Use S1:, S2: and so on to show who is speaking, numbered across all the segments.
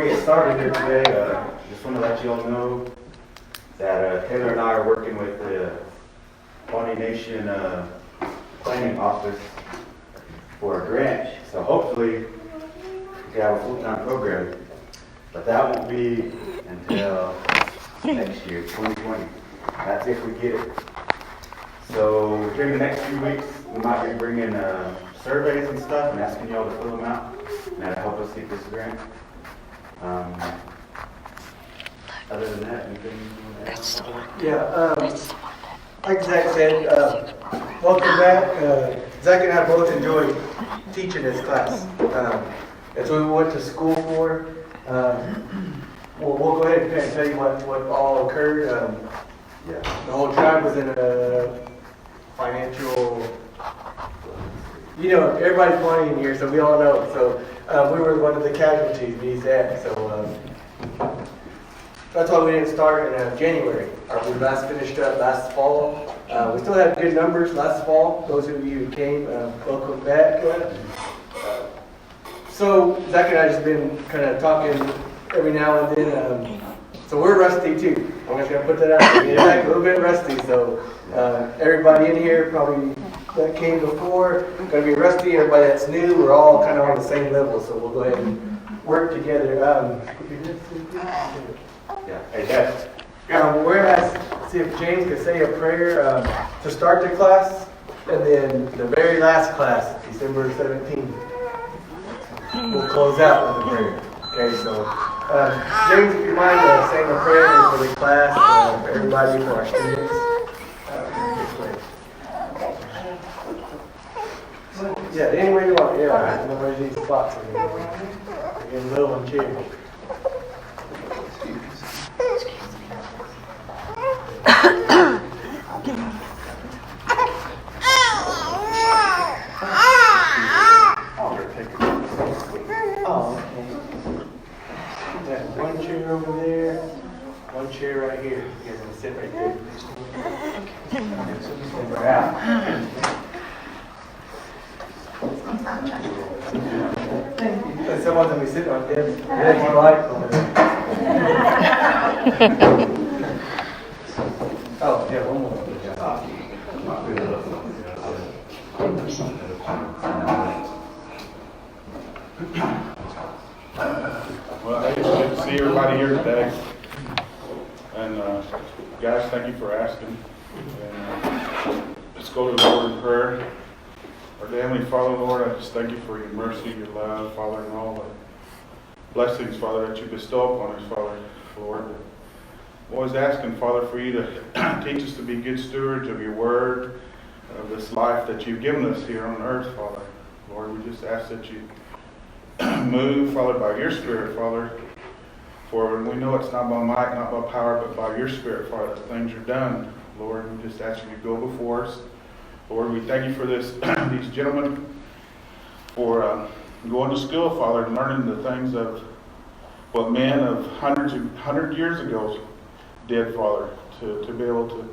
S1: get started here today, just want to let you all know that Taylor and I are working with the Pawnee Nation Planning Office for a grant. So hopefully we can have a full-time program, but that won't be until next year, 2020. That's if we get it. So during the next few weeks, we might be bringing surveys and stuff and asking y'all to fill them out, and that'll help us get this grant. Other than that, anything you want to add?
S2: Yeah, like Zach said, welcome back. Zach and I both enjoyed teaching this class. That's what we went to school for. We'll go ahead and kind of tell you what all occurred. The whole tribe was in a financial, everybody's Pawnee in here, so we all know. So we were one of the casualties, me and Zach. So that's why we didn't start in January. We last finished up last fall. We still had good numbers last fall. Those of you who came, welcome back. So Zach and I just been kind of talking every now and then. So we're rusty too. I'm just going to put that out there. We're like a little bit rusty. So everybody in here probably that came before, going to be rusty. Everybody that's new, we're all kind of on the same level. So we'll go ahead and work together.
S1: Hey, Dad.
S2: We're going to see if James could say a prayer to start the class, and then the very last class, December 17th, we'll close out with a prayer. Okay, so James, if you mind saying a prayer for the class, for everybody, for our students. Yeah, any way you want. Yeah, nobody needs spots anymore. You're in little one chairs. One chair over there, one chair right here. You guys can sit right there. And someone's going to be sitting on them. Yeah, you like over there. Oh, yeah, one more.
S3: Well, hey, it's good to see everybody here today. And guys, thank you for asking. And let's go to the Lord in prayer. Our dear Heavenly Father, Lord, I just thank you for your mercy, your love, Father, and all the blessings, Father, that you bestow upon us, Father, Lord. I'm always asking, Father, for you to teach us to be good stewards of your word, of this life that you've given us here on earth, Father. Lord, we just ask that you move, Father, by your Spirit, Father. For we know it's not by might, not by power, but by your Spirit, Father, that things are done. Lord, we just ask you to go before us. Lord, we thank you for this, these gentlemen, for going to school, Father, and learning the things of what men of 100 years ago did, Father, to be able to,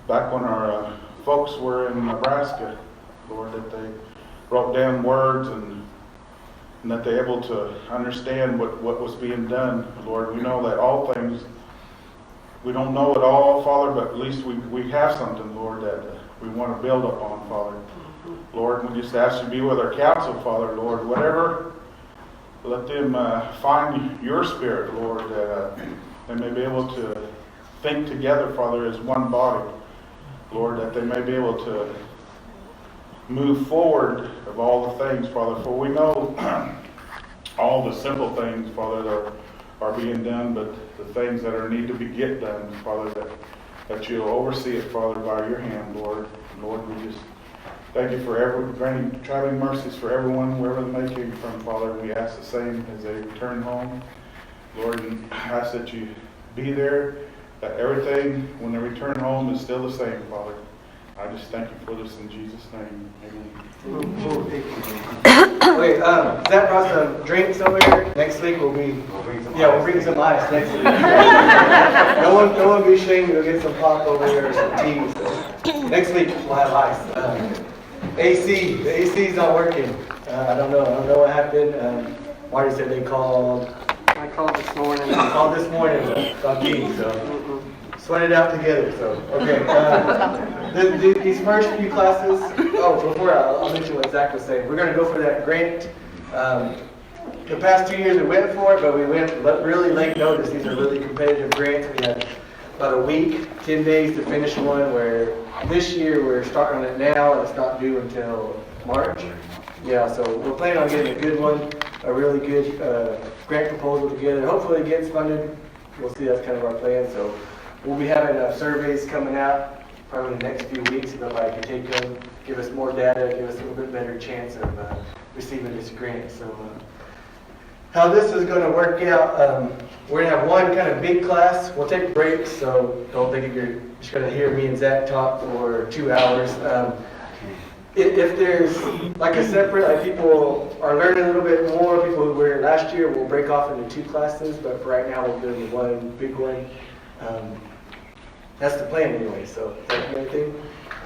S3: back when our folks were in Nebraska, Lord, that they wrote down words and that they're able to understand what was being done. Lord, we know that all things, we don't know it all, Father, but at least we have something, Lord, that we want to build upon, Father. Lord, we just ask you to be with our council, Father, Lord, whatever, let them find your Spirit, Lord, that they may be able to think together, Father, as one body, Lord, that they may be able to move forward of all the things, Father, for we know all the simple things, Father, that are being done, but the things that are need to be get done, Father, that you'll oversee it, Father, by your hand, Lord. Lord, we just thank you for granting traveling mercies for everyone, wherever they may come from, Father. We ask the same as they return home. Lord, and ask that you be there, that everything, when they return home, is still the same, Father. I just thank you for this in Jesus' name. Amen.
S2: Okay, Zach brought some drinks over here. Next week we'll bring some ice next week. no one be ashamed to go get some pop over here or some tea. So next week we'll have ice. The AC's not working. I don't know what happened. Marty said they called
S4: I called this morning.
S2: Called this morning about Dean, so sweat it out together. So okay, these first few classes. Oh, before I'll mention what Zach was saying. We're going to go for that grant. The past 2 years we went for it, but we went really late notice. These are really competitive grants. We had about a week, 10 days to finish one. Where this year we're starting on it now, and it's not due until March. Yeah, so we're planning on getting a good one, a really good grant proposal together. Hopefully it gets funded. We'll see, that's kind of our plan. So we'll be having surveys coming out probably in the next few weeks. If everybody can take them, give us more data, give us a little bit better chance of receiving this grant. So how this is going to work out, we're going to have one kind of big class. We'll take breaks, so don't think you're just going to hear me and Zach talk for 2 hours. If there's like a separate, like people are learning a little bit more, people who were last year, we'll break off into 2 classes, but for right now we'll do the one big one. That's the plan anyway, so is that anything?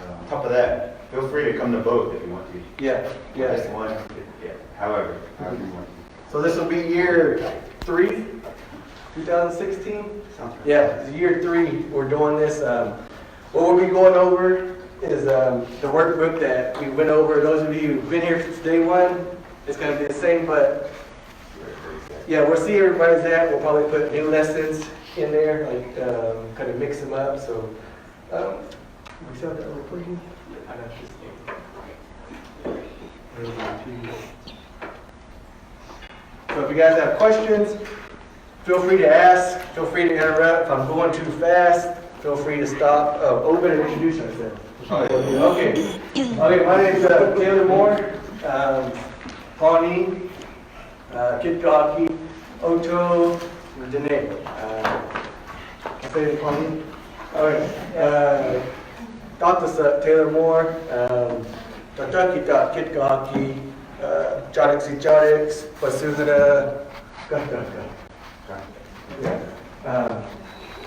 S1: On top of that, feel free to come to both if you want to.
S2: Yeah,
S1: This
S2: yeah.
S1: one, yeah, however you want.
S2: So this will be year 3, 2016?
S1: Sounds right.
S2: Yeah, it's year 3 we're doing this. What we'll be going over is the workbook that we went over. Those of you who've been here since day 1, it's going to be the same, but yeah, we'll see where everybody's at. We'll probably put new lessons in there, like kind of mix them up. So, we still have that recording? I got this thing. So if you guys have questions, feel free to ask. Feel free to interrupt. If I'm going too fast, feel free to stop. Open and introduce yourself. Okay. Okay, my name is Taylor Moore, Pawnee, Kitgaki, Oto, Dene. Say it, Pawnee. All right. Dr. Taylor Moore, Tatakita, Kitgaki, Jariksi Jarix, Pasudra,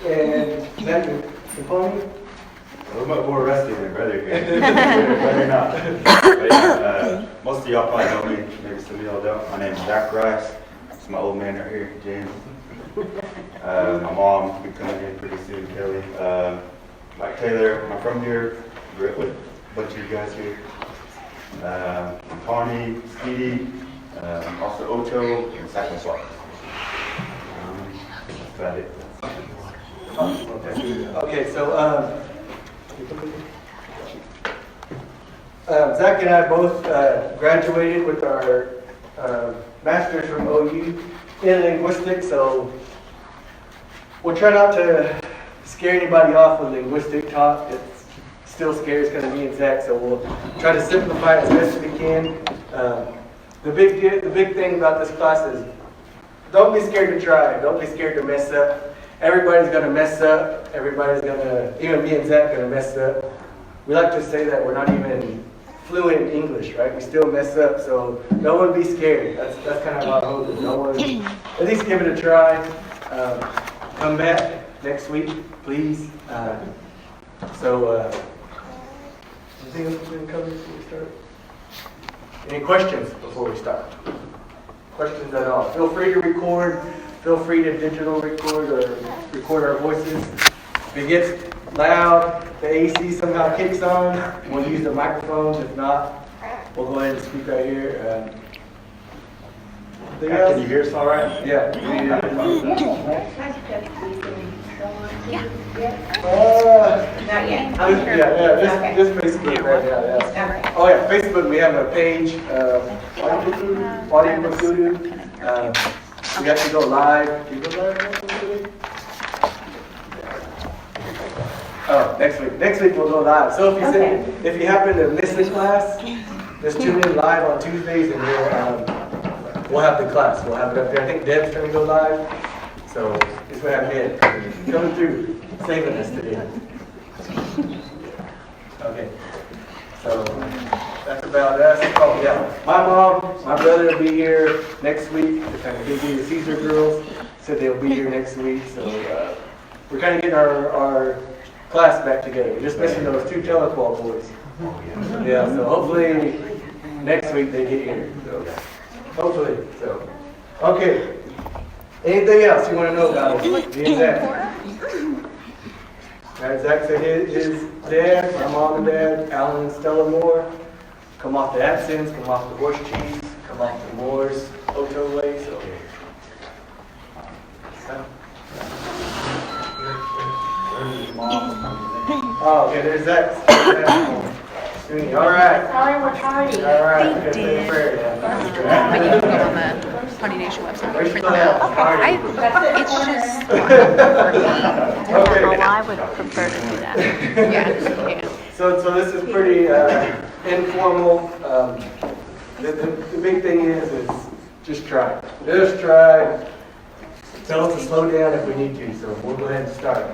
S2: and then the Pawnee.
S1: A little bit more rusty than brother here. Better not. But yeah, most of y'all probably know me. Maybe some of y'all don't. My name's Zach Rice. It's my old man right here, James. My mom will be coming in pretty soon, Kelly. Like Taylor, I'm from here. Grew up with a bunch of you guys here. I'm Pawnee, Speedy, also Ocho, and Sackaswap. That's about it.
S2: Okay, so Zach and I both graduated with our masters from OU in linguistics, so we'll try not to scare anybody off with linguistic talk. It's still scary, it's going to be in Zach, so we'll try to simplify it as best as we can. The big thing about this class is don't be scared to try. Don't be scared to mess up. Everybody's going to mess up. Everybody's going to, even me and Zach, going to mess up. We like to say that we're not even fluent in English, right? We still mess up, so no one be scared. That's kind of our hope. Is no one, at least give it a try. Come back next week, please. Anything else we can cover before we start? Any questions before we start? Questions at all? Feel free to record. Feel free to digital record or record our voices. If it gets loud, the AC somehow kicks on, we'll use the microphones. If not, we'll go ahead and speak right here.
S1: Can you hear us all right?
S2: Yeah.
S5: Not yet.
S2: Just Facebook right now. Yeah. Oh yeah, Facebook. We have a page. Pawnee Language. We have to go live. Do you go live on Facebook? Oh, next week. Next week we'll go live. So if you happen to miss the class, just tune in live on Tuesdays, and we'll have the class. We'll have it up there. I think Deb's going to go live, so just going to have Deb coming through, saving us today. Okay. So that's about us. Oh yeah, my mom, my brother will be here next week. The Caesar girls said they'll be here next week. So we're kind of getting our class back together. We're just missing those 2 telephone boys. Yeah. So hopefully next week they get here. So hopefully. So okay. Anything else you want to know about it? Me and Zach. Right, Zach said his dad, my mom and dad, Alan and Stella Moore, come off the Atsons, come off the horse cheese, come off the Moore's Oto way. So. Oh, okay, there's that. All right.
S5: Sorry, we're tardy.
S2: All right.
S4: They
S2: Good,
S4: did.
S2: prayer,
S4: But
S2: yeah.
S4: you can go on the Pawnee Nation website and print them out. It's just fun for me.
S2: Okay.
S6: Well, I would prefer to do that.
S4: Yeah, you can.
S2: So this is pretty informal. The big thing is just try. Just try. Tell us to slow down if we need to. So we'll go ahead and start.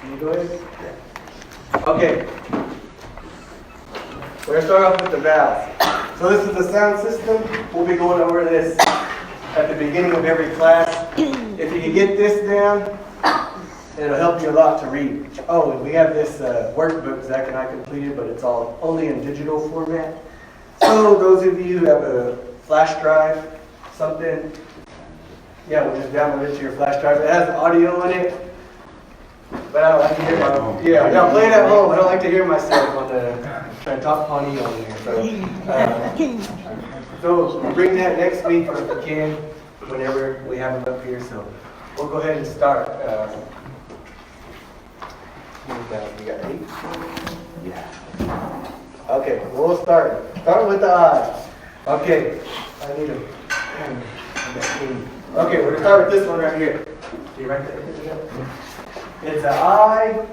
S2: Can you go ahead? Yeah. Okay. We're going to start off with the vowels. So this is the sound system. We'll be going over this at the beginning of every class. If you can get this down, it'll help you a lot to read. Oh, and we have this workbook Zach and I completed, but it's all only in digital format. So those of you who have a flash drive, something, yeah, we'll just download it to your flash drive. It has audio in it, but I don't like to hear my play it at home. I don't like to hear myself on trying to talk Pawnee on there. So bring that next week or if you can, whenever we have it up here. So we'll go ahead and start. We got 8. Yeah. Okay, we'll start. Start with the I. Okay, I need a. Okay, we're gonna start with this one right here. Do you write that? It's an I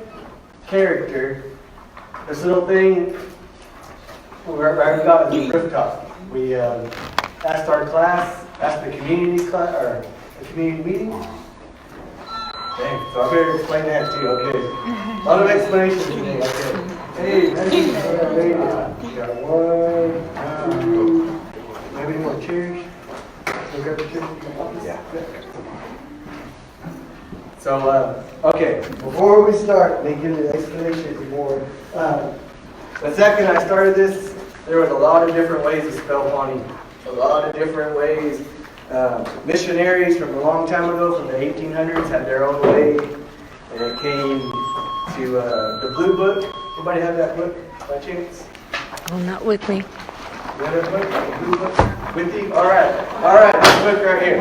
S2: character. This little thing we got is a rooftop. We asked our class, asked the community class or the community meeting. Dang, so I better explain that too. Okay, a lot of explanation today. Okay. Hey, ready? We got 1, 2, maybe more chairs. Yeah. So, okay, before we start, let me give you the explanation before. When Zach and I started this, there was a lot of different ways to spell Pawnee. A lot of different ways. Missionaries from a long time ago, from the 1800s, had their own way. And it came to the Blue Book. Anybody have that book by chance?
S6: Oh, not with me.
S2: You have that book? The Blue Book? With you? All right, this book right here.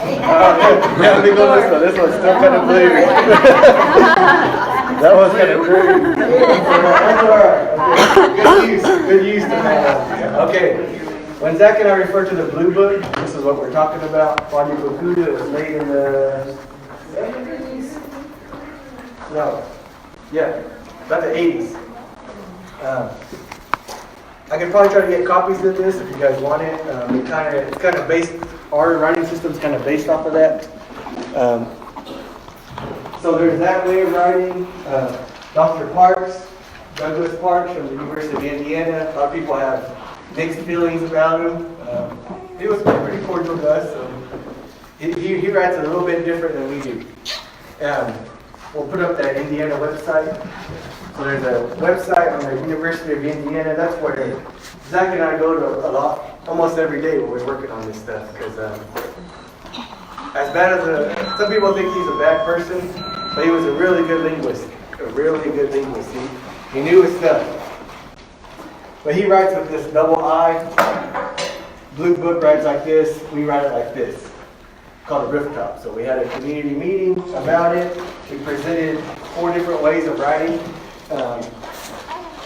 S2: Yeah, let me go this one. This one's still kind of blue. That one's kind of blue. Good use to that. Okay. When Zach and I refer to the Blue Book, this is what we're talking about. Pawnee Language. It was made in the 70s? No. Yeah, about the 80s. I could probably try to get copies of this if you guys want it. It's kind of based. Our writing system's kind of based off of that. So there's that way of writing. Dr. Douglas Parks from the University of Indiana. A lot of people have mixed feelings about him. He was pretty cordial to us. So he writes a little bit different than we do. We'll put up that Indiana website. So there's a website on the University of Indiana. That's where Zach and I go to a lot, almost every day when we're working on this stuff. Because as bad as some people think he's a bad person, but he was a really good linguist. He knew his stuff. But he writes with this double I. Blue Book writes like this. We write it like this. Called a rooftop. So we had a community meeting about it. We presented 4 different ways of writing.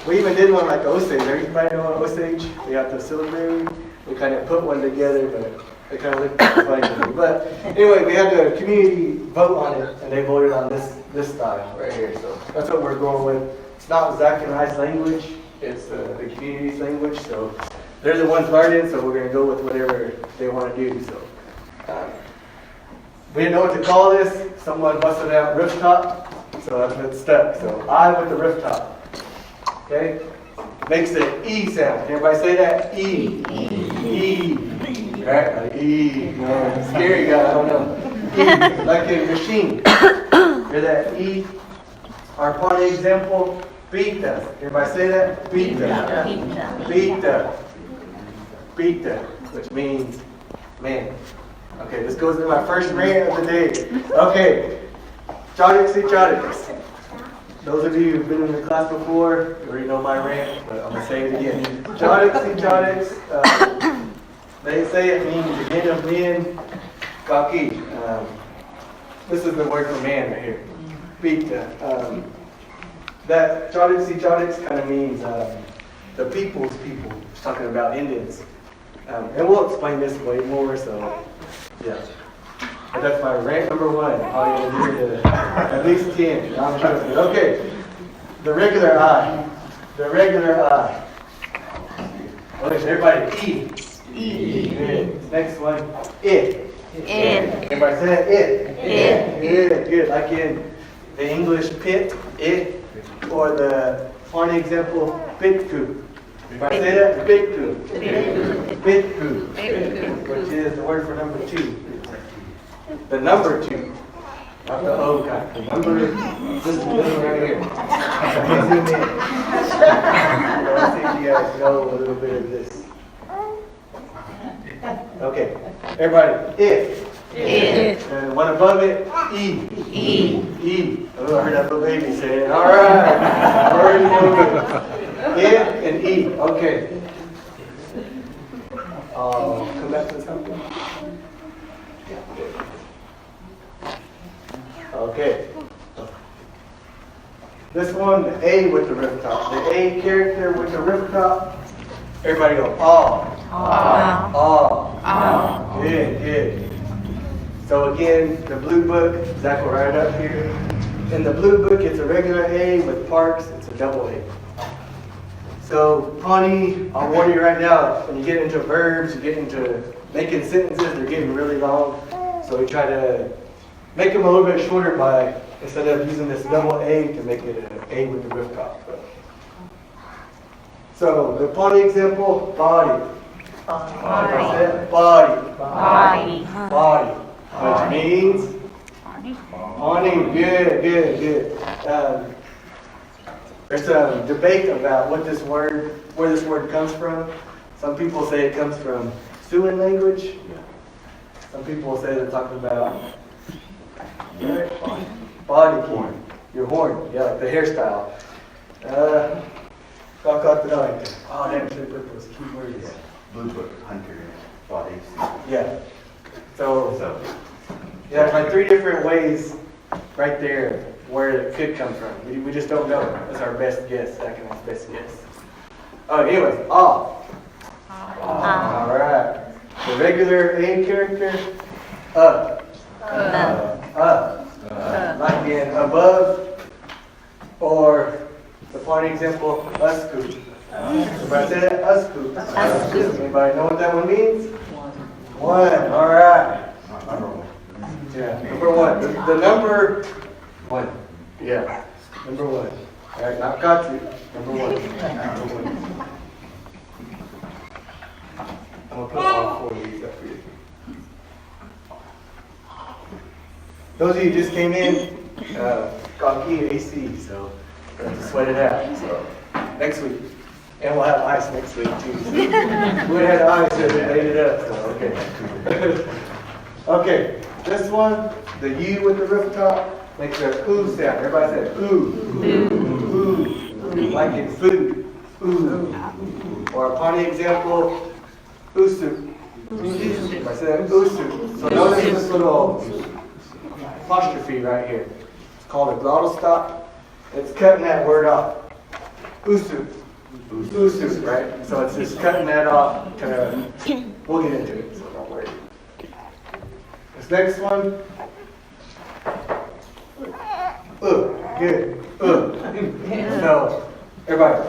S2: We even did one like Osage. Everybody know Osage? We have the syllabary. We kind of put one together, but it kind of looked funny to me. But anyway, we had the community vote on it, and they voted on this style right here. So that's what we're going with. It's not Zach and I's language. It's the community's language. So they're the ones learning, so we're going to go with whatever they want to do. So we didn't know what to call this. Someone busted out rooftop, so that's what stuck. So I with the rooftop. Okay? Makes the E sound. Can everybody say that? E. E. Right? Like E. No, scary guy, I don't know. E. Like a machine. Hear that? E. Our Pawnee example, pita. Everybody say that? Pita. Pita. Pita. Which means Man. Okay, this goes into my first rant of the day. Okay, Jodics and Jodics. Those of you who've been in the class before, you already know my rant, but I'm going to say it again. Jodics and Jodics, they say it means men of men, kaki. This is the word for man right here. Pita. That Jodics and Jodics kind of means the people's people. It's talking about Indians. And we'll explain this way more, so yeah. But that's my rant number one. Probably going to do it at least 10. I'm joking. Okay. The regular I. The regular I. Okay, everybody, E. E. Good. Next one, it. Everybody say that, it. Good, good. Like in the English pit, it. Or the Pawnee example, pitku. Everybody say that, pitku. Pitku. Which is the word for number 2. The number 2, not the O kind. The number, this one right here. Zoom in. Let's see if you guys know a little bit of this. Okay, everybody, if. And one above it, E. E. Oh, I heard that little baby say it. All right. Already know it. If and E. Okay. Come back to something. Okay. This one, the A with the rooftop. The A character with the rooftop. Everybody go, ah. Good, good. So again, the blue book, Zach will write it up here. In the blue book, it's a regular A. With Parks, it's a double A. So Pawnee, I'll warn you right now, when you get into verbs, you get into making sentences, they're getting really long. So we try to make them a little bit shorter by, instead of using this double A, to make it an A with the rooftop. So the Pawnee example, body. Body. Which means? Pawnee. Good. There's a debate about where this word comes from. Some people say it comes from Siouan language. Some people say they're talking about body horn. Your horn, yeah, like the hairstyle. Oh, damn, should have put those key words.
S1: Blue Book, Hunter, body.
S2: Yeah. So yeah, like 3 different ways right there where it could come from. We just don't know. That's our best guess. Second's best guess. Oh, anyways, All right. The regular A character, like in above, or the Pawnee example, usku. Everybody say that? Usku. Anybody know what that one means? 1. All right. Yeah, number 1. The number 1. Yeah, number 1. All right, now got you. Number 1. I'm gonna put all 4 of these up for you. Those of you who just came in, got key AC, so just sweat it out. So next week, and we'll have ice next week too. So. We had ice and we made it up. So okay. Okay, this one, the U with the rooftop makes a ooh sound. Everybody said ooh, ooh, like in food, ooh. Or a Pawnee example, usu. Everybody said usu. So notice this little apostrophe right here. It's called a glottal stop. It's cutting that word off. Usu. Usu, right? So it's just cutting that off. Kind of. We'll get into it, so don't worry. This next one. Good. So, everybody.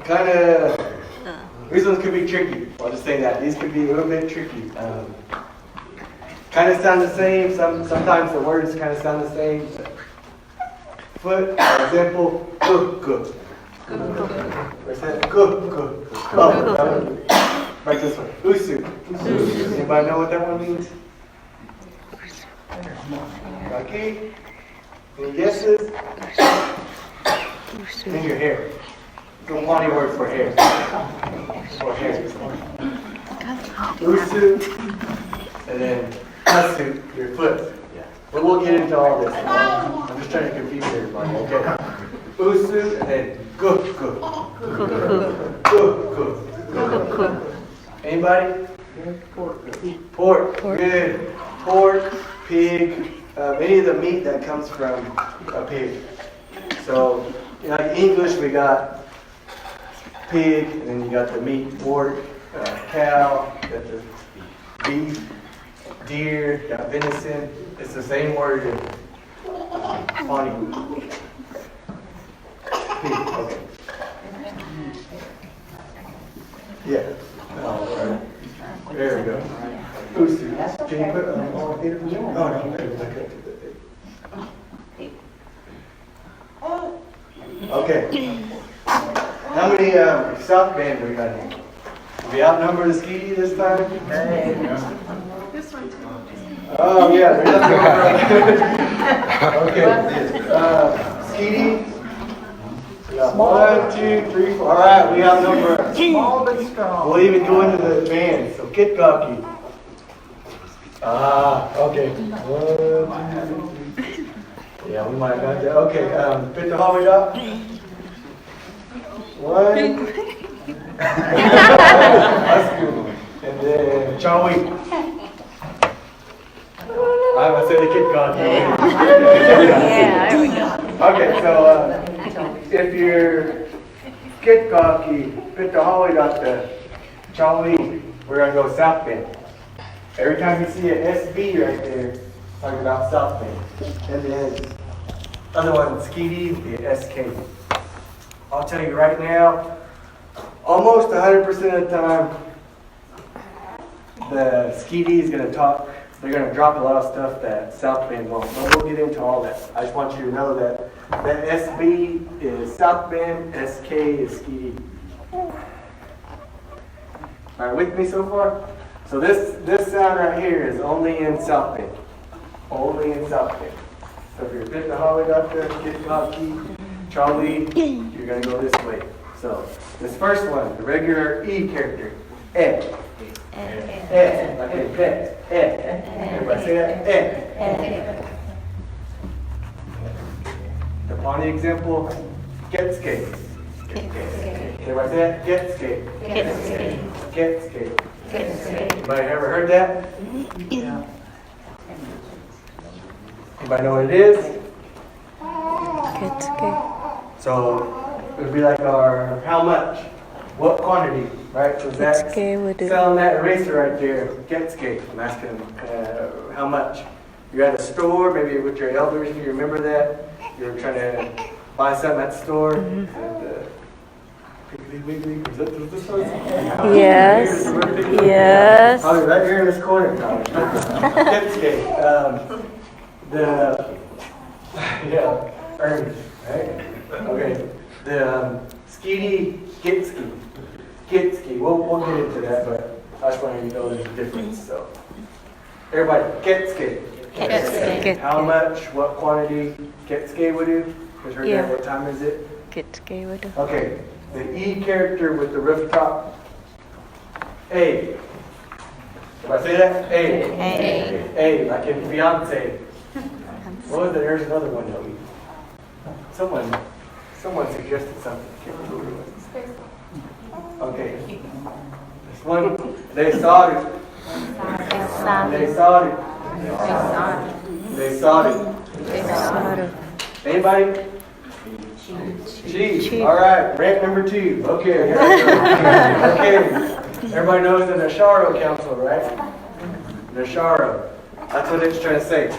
S2: Kind of. These ones could be tricky. I'll just say that. These could be a little bit tricky. Kind of sound the same. Sometimes the words kind of sound the same. Foot, for example, cook. Like this one. Usu. Anybody know what that one means? Okay. Any guesses? In your hair. the Pawnee word for hair. For hair. Usu, and then asu, your foot. But we'll get into all this. I'm just trying to confuse everybody, okay? Usu, and then guk. Anybody? Pork. Good. Pork, pig, any of the meat that comes from a pig. So, like English, we got pig, and then you got the meat, pork, cow, got the beef, deer, got venison. It's the same word in Pawnee. Pig, okay. Yeah. There we go. Usu. Can you put all eight of them? Oh, no. Okay. How many South band we got here? We outnumber the Skeety this time?
S5: This one too.
S2: Oh, yeah. Okay. Skeety. We got 1, 2, 3, 4. All right, we outnumber.
S5: Small but strong.
S2: We'll even go into the band. So get cocky. Okay. 1, 2, 3. Yeah, we might have got that. Okay, put the Holly up. 1. That's good. And then Chawi. I would say the kid cocky.
S6: Yeah, there we go.
S2: Okay, so if you're kid cocky, put the Holly up the Chawi. We're gonna go South Bend. Every time you see an SB right there, talking about South Bend. And then other one, Skeety, the SK. I'll tell you right now, almost 100% of the time, the Skeety is gonna talk. They're gonna drop a lot of stuff that South Bend won't. But we'll get into all that. I just want you to know that SB is South Bend, SK is Skeety. All right, with me so far? So this sound right here is only in South Bend. Only in South Bend. So if you're putting the Holly Doctor, Kid Cocky, Charlie, you're gonna go this way. So this first one, the regular E character, eh. Eh, like a pet. Eh. Everybody say that? Eh. The Pawnee example, get skate. Everybody say that? Get skate. Get skate. Anybody ever heard that? Yeah. Anybody know what it is?
S6: It's good.
S2: So it would be like our how much, what quantity, right? So that's
S6: okay, we do.
S2: selling that eraser right there. Get skate. I'm asking them how much. You're at a store, maybe with your elders. Do you remember that? You're trying to buy something at the store. Piggly Wiggly. Is that this one?
S6: Yes. Yes.
S2: Probably right here in this corner. Get skate. Ernie, right? Okay. The Skeety, get ski. Get ski. We'll get into that, but I just want you to know there's a difference. So, everybody, get ski.
S6: Get ski.
S2: How much? What quantity? Get ski would do? Because heard
S6: Yeah.
S2: that. What time is it?
S6: Get scared with it.
S2: Okay. The E character with the rooftop. A. If I say that? A, like in fiance. What was it? There's another one that we. Someone suggested something. Can't remember what it was. Okay. This one. They saw it. They saw it. They saw it. Anybody? Chief. All right. Rant number 2. Okay. Okay. Everybody knows the Nasharo Council, right? Nasharo. That's what it's trying to say.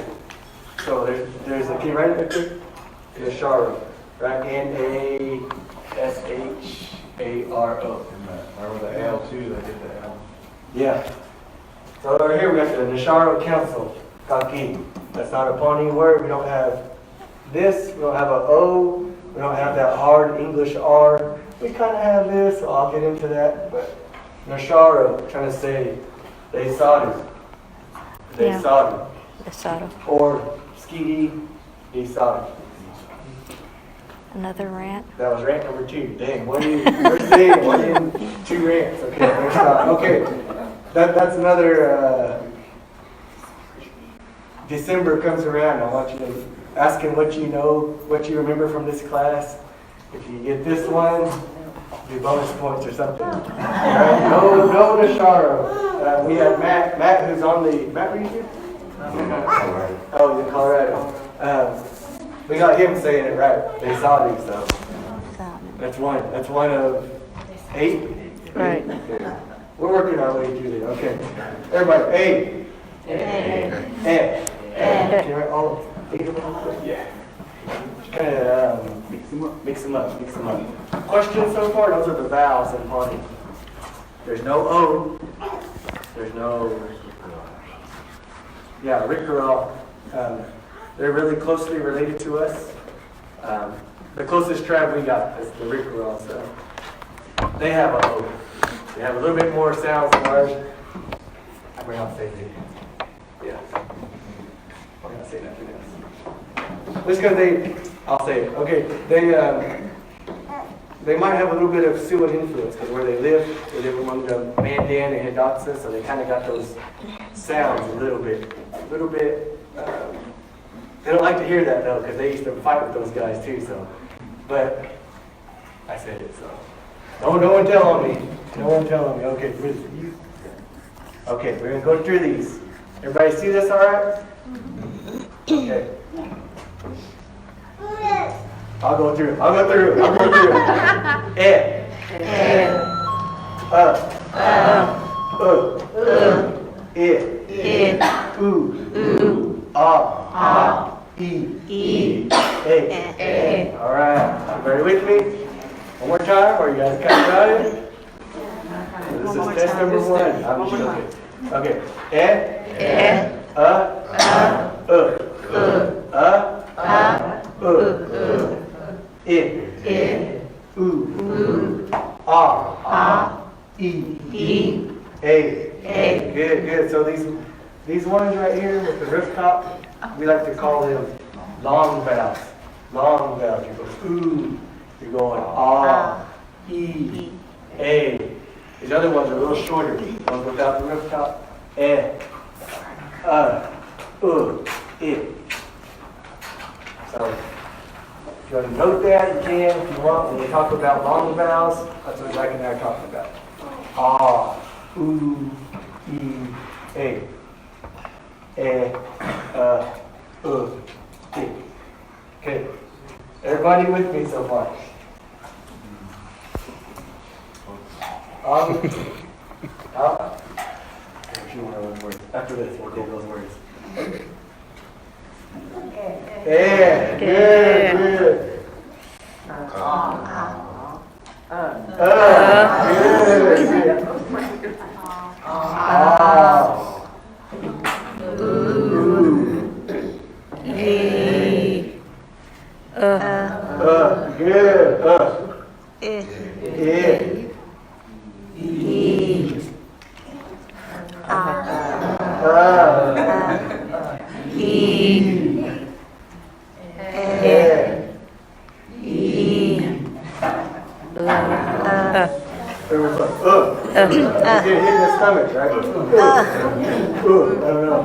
S2: So there's a key right there. Nasharo. Right? Nasharo.
S3: Or with the L too, they get the L.
S2: Yeah. So over here we got the Nasharo Council. Kaki. That's not a Pawnee word. We don't have this. We don't have a O. We don't have that hard English R. We kind of have this, so I'll get into that. But Nasharo, trying to say they saw it. They
S6: Yeah.
S2: saw it.
S6: The saddle.
S2: Or Skeety, they saw it.
S6: Another rant.
S2: That was rant number 2. Dang, where's Dave? 1 in 2 rants. Okay, next time. Okay, that's another. December comes around. I want you to ask him what you know, what you remember from this class. If you get this one, do bonus points or something. All right? No to Sharo. We have Matt, who's on the. Matt, where you here? Oh, he's in Colorado. We got him saying it right. They saw these, so. That's one. That's one of 8.
S6: Right.
S2: Okay. We're working our way through it. Okay. Everybody, A. Can you write all 8 of them? Yeah. Kind of mix them up. Questions so far? Those are the vowels in Pawnee. There's no O. There's no. Yeah, Rickerall. They're really closely related to us. The closest tribe we got is the Rickerall, so they have a O. They have a little bit more sounds than ours. We're not saying it. Yeah. We're not saying nothing else. Just because I'll say it. Okay, they might have a little bit of Siouan influence because where they live among the Mandan and Hidatsa, so they kind of got those sounds a little bit. They don't like to hear that though because they used to fight with those guys too. So, but I said it. So, no one tell on me. No one tell on me. Okay, we're gonna go through these. Everybody see this all right? Okay. I'll go through. All right. Everybody with me? One more time, or you guys kind of got it? This is test number 1. I'm just joking. Okay. Good. So these ones right here with the rooftop, we like to call them long vowels. Long vowels. You go ooh. You're going e, a. These other ones are a little shorter. Ones without the rooftop. It. So if you want to note that, you can. If you want, when we talk about long vowels, that's what Zach and I are talking about. E, a. It. Okay. Everybody with me so far? After this, we'll do those words. Yeah, good. Good. You're hitting the stomach, right? I don't know.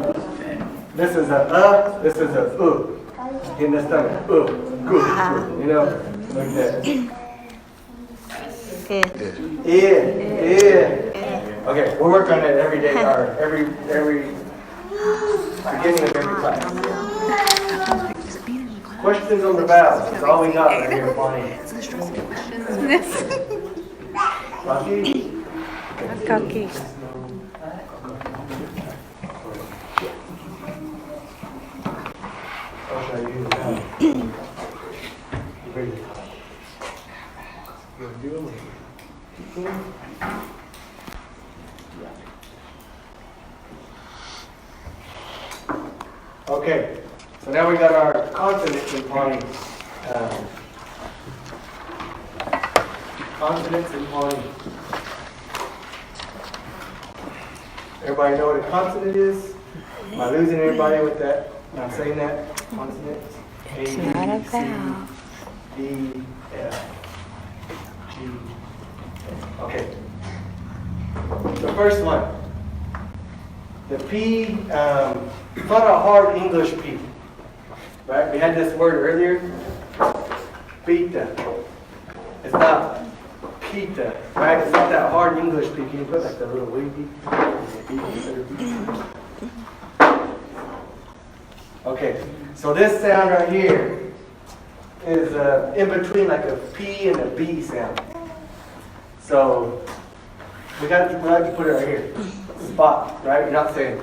S2: This is a this is a in the stomach. Good. You know, like that. Yeah. Okay, we'll work on it every day, or every beginning of every class. Questions on the vowels. That's all we got right here, Pawnee. Lucky?
S6: Cocky.
S2: I'll show you the vowel. Okay, so now we got our consonants in Pawnee. Consonants in Pawnee. Everybody know what a consonant is? Am I losing everybody with that? Not saying that? Consonants?
S6: It's not a vowel.
S2: D, F, G. Okay. The first one. The P, it's not a hard English P. Right? We had this word earlier. Pita. It's not pita. Right? It's not that hard English P. Can you put like the little wavy? Okay. So this sound right here is in between like a P and a B sound. So we like to put it right here. Spot, right? You're not saying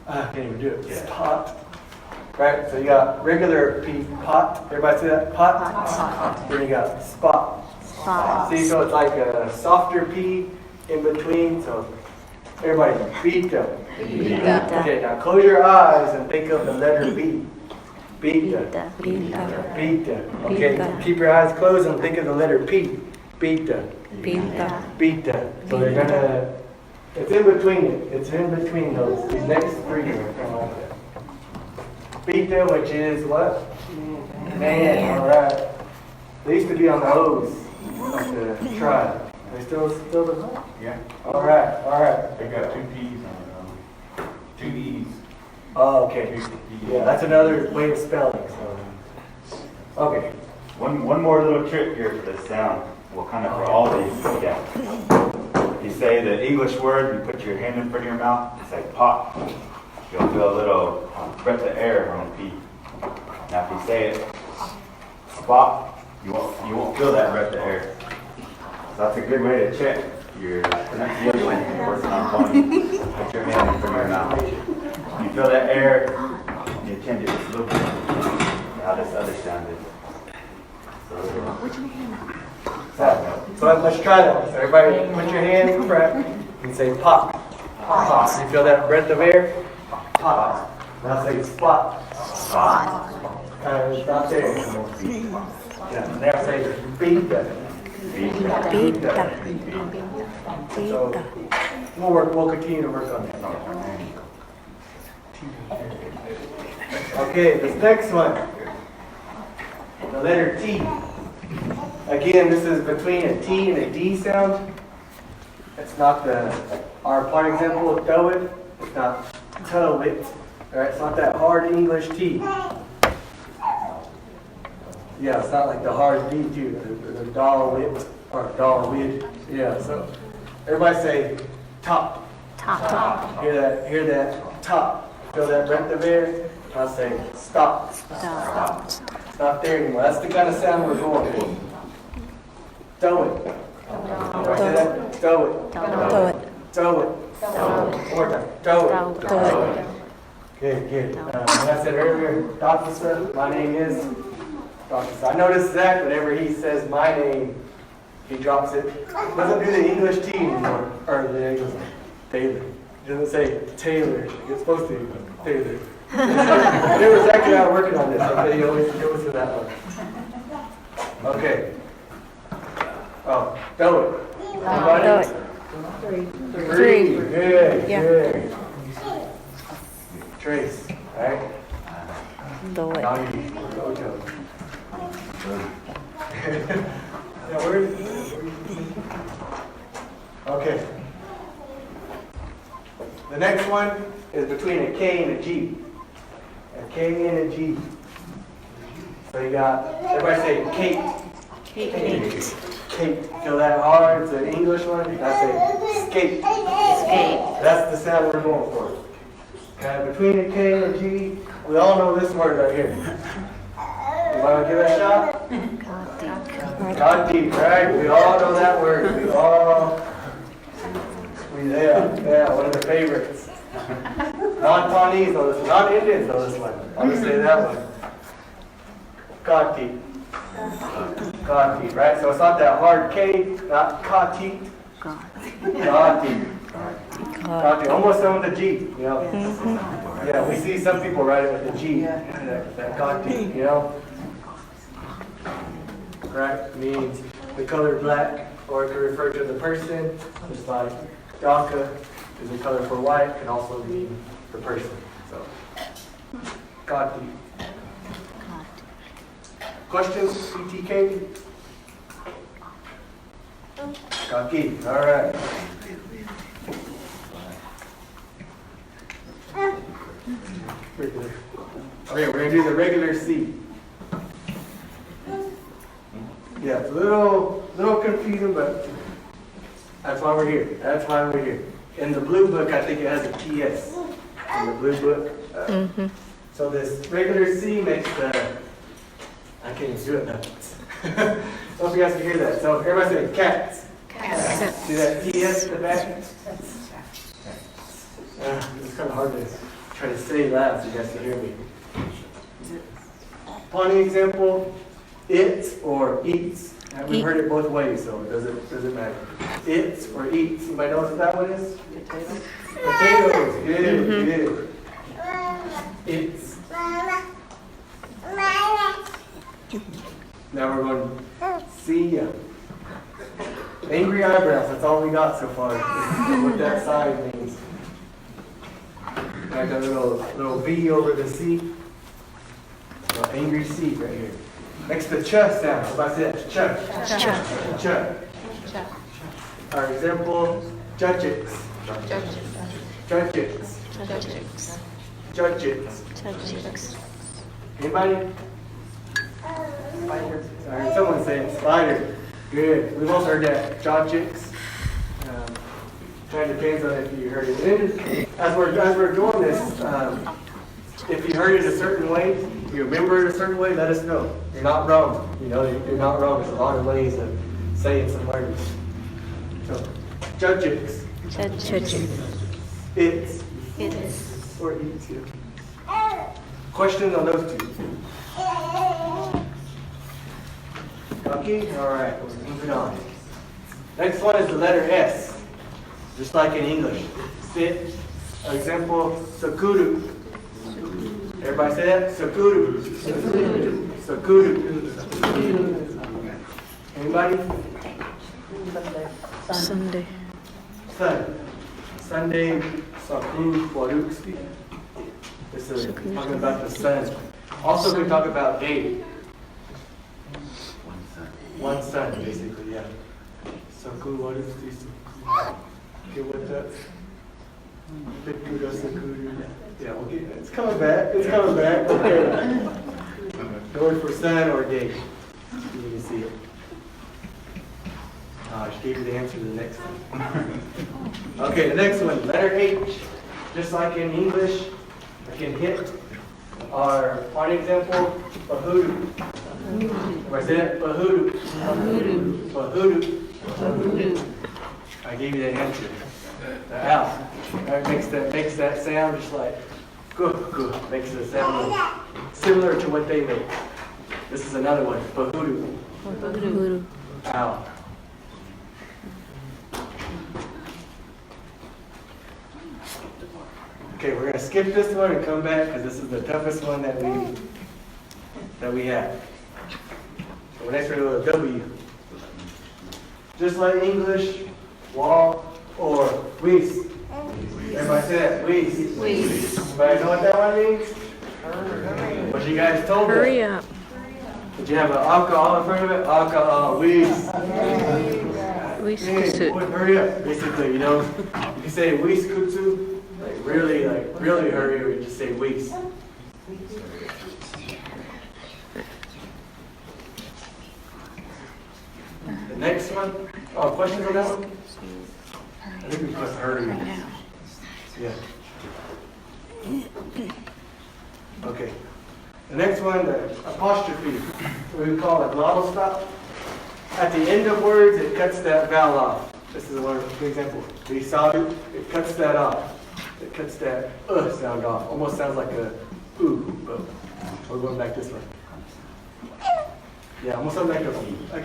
S2: I can't even do it.
S1: Yeah.
S2: Spot. Right? So you got regular P, pot. Everybody see that? Pot. Then you got spot.
S6: Spot.
S2: See, so it's like a softer P in between. So everybody, pita.
S4: Pita.
S2: Okay, now close your eyes and think of the letter B. Pita.
S6: Pita.
S2: Pita. Okay,
S6: Pita.
S2: keep your eyes closed and think of the letter P. Pita.
S6: Pita.
S2: Pita. So you're gonna, it's in between it. It's in between those. These next three are kind of like that. Pita, which is what? Man. All right. They used to be on the O's of the tribe. They still the
S3: Yeah,
S2: All right. All right.
S3: they got 2 P's on it, 2 E's.
S2: Oh, okay. Yeah, that's another way of spelling. So. Okay.
S1: One more little trick here for this sound. Well, kind of for all these. Yeah. You say the English word, you put your hand in front of your mouth, you say pop. You'll feel a little breath of air on the P. Now if you say it spot, you won't feel that breath of air. So that's a good way to check your pronunciation when you're working on phony. Put your hand in front of your mouth. You feel that air, you tend to just look how this other sound is.
S2: So let's try that. So everybody put your hands front and say pop. Pop. You feel that breath of air? Pop. Now say spot. Spot. It's not there. Yeah. Now say pita.
S6: Pita.
S2: So we'll continue to work on that. Okay, this next one. The letter T. Again, this is between a T and a D sound. It's not our part example of throw it. It's not toe it. Alright, it's not that hard English T. Yeah, it's not like the hard D too. The doll it or doll wid. Yeah, so everybody say top.
S6: Top.
S2: Hear that top. Feel that breath of air? I'll say stop.
S6: Stop.
S2: It's not there anymore. That's the kind of sound we're going for. Throw it. Everybody say that? Throw it.
S6: Throw it.
S2: Throw it. One more time. Throw it.
S6: Throw it.
S2: Good, good. Like I said earlier, Dr. My name is Dr. I notice Zach, whenever he says my name, he drops it. Doesn't do the English T anymore. Or the English Taylor. He doesn't say Taylor. It's supposed to be Taylor. Whenever Zach and I are working on this, okay, he always goes to that one. Okay. Oh, throw it.
S6: Throw it.
S2: Three. Good,
S6: Yeah.
S2: good. Trace, alright?
S6: Do it.
S2: Now you go. Yeah, where is it? Okay. The next one is between a K and a G. A K and a G. So you got, everybody say cake.
S6: Cake.
S2: Cake. Feel that hard? It's an English one. I say skate.
S6: Skate.
S2: That's the sound we're going for. Okay, between a K and a G, we all know this word right here. You want to give it a shot? God deep, right? We all know that word. Yeah, one of the favorites. Non-Pawnees know this one. Non-Indians know this one. I'll just say that one. God deep. God deep, right? So it's not that hard K, not ka-teet. God deep. God deep. Almost done with the G, you know? Yeah, we see some people write it with the G. That God deep, you know? Right? Means the color black, or it can refer to the person, just like DACA is the color for white, can also mean the person. So, God deep. Questions, PTK? Copy. All right. Regular. Okay, we're going to do the regular C. Yeah, it's a little confusing, but that's why we're here. That's why we're here. In the blue book, I think it has a TS. In the blue book. So this regular C makes the, I can't even do it now. Hope you guys can hear that. So everybody say cats.
S4: Cats.
S2: See that TS in the back? It's kind of hard to try to say loud so you guys can hear me. Pawnee example, it or eats. We've heard it both ways, so it doesn't matter. It or eats. Anybody know what that one is? Potatoes. Good. It's. Now we're going to see angry eyebrows. That's all we got so far. What that side means. Like a little V over the C. Angry C right here. Next to ch sound. What about that? Ch. Ch. Our example, judges. Anybody? Spider. All right, someone say it. Spider. Good. We've also heard that. Judges. Kind of depends on if you heard it. And as we're doing this, if you heard it a certain way, you remember it a certain way, let us know. You're not wrong. You know, you're not wrong. There's a lot of ways of saying some words. So, judges. It's. Or eats. Questions on those two? Okay? All right. We're moving on. Next one is the letter S. Just like in English. Sit. Example, sakuru. Everybody say that? Sakuru. Anybody?
S6: Sunday.
S2: Sunday, sakuru waruksi. This is talking about the sun. Also, we talk about day. One sun, basically, yeah. Sakuru waruksi. Okay, what's that? Yeah, okay, it's coming back. Okay. The word for sun or day. You can see it. I just gave you the answer to the next one. Okay, the next one, letter H. Just like in English, I can hit our one example, bahudu. Everybody say that? Bahudu. I gave you the answer. The owl. That makes that sound just like good. Makes it sound similar to what they make. This is another one. Bahudu. Owl. Okay, we're gonna skip this one and come back because this is the toughest one that we have. So next we're going to W. Just like English, wall or whis. Everybody say that, whis. Everybody know what that one means? What you guys told me?
S6: Hurry up.
S2: Did you have an alcohol in front of it? Alcohol, whis.
S6: Whiskutsu.
S2: Hurry up, basically, you know. You can say whiskutsu, like really hurry, or you just say whis. The next one. Oh, questions on that one? I think we put hurry. Yeah. Okay. The next one, the apostrophe. We call it glottal stop. At the end of words, it cuts that vowel off. This is one example. We saw it. It cuts that off. It cuts that sound off. Almost sounds like a ooh, but we're going back this way. Yeah, almost sounds like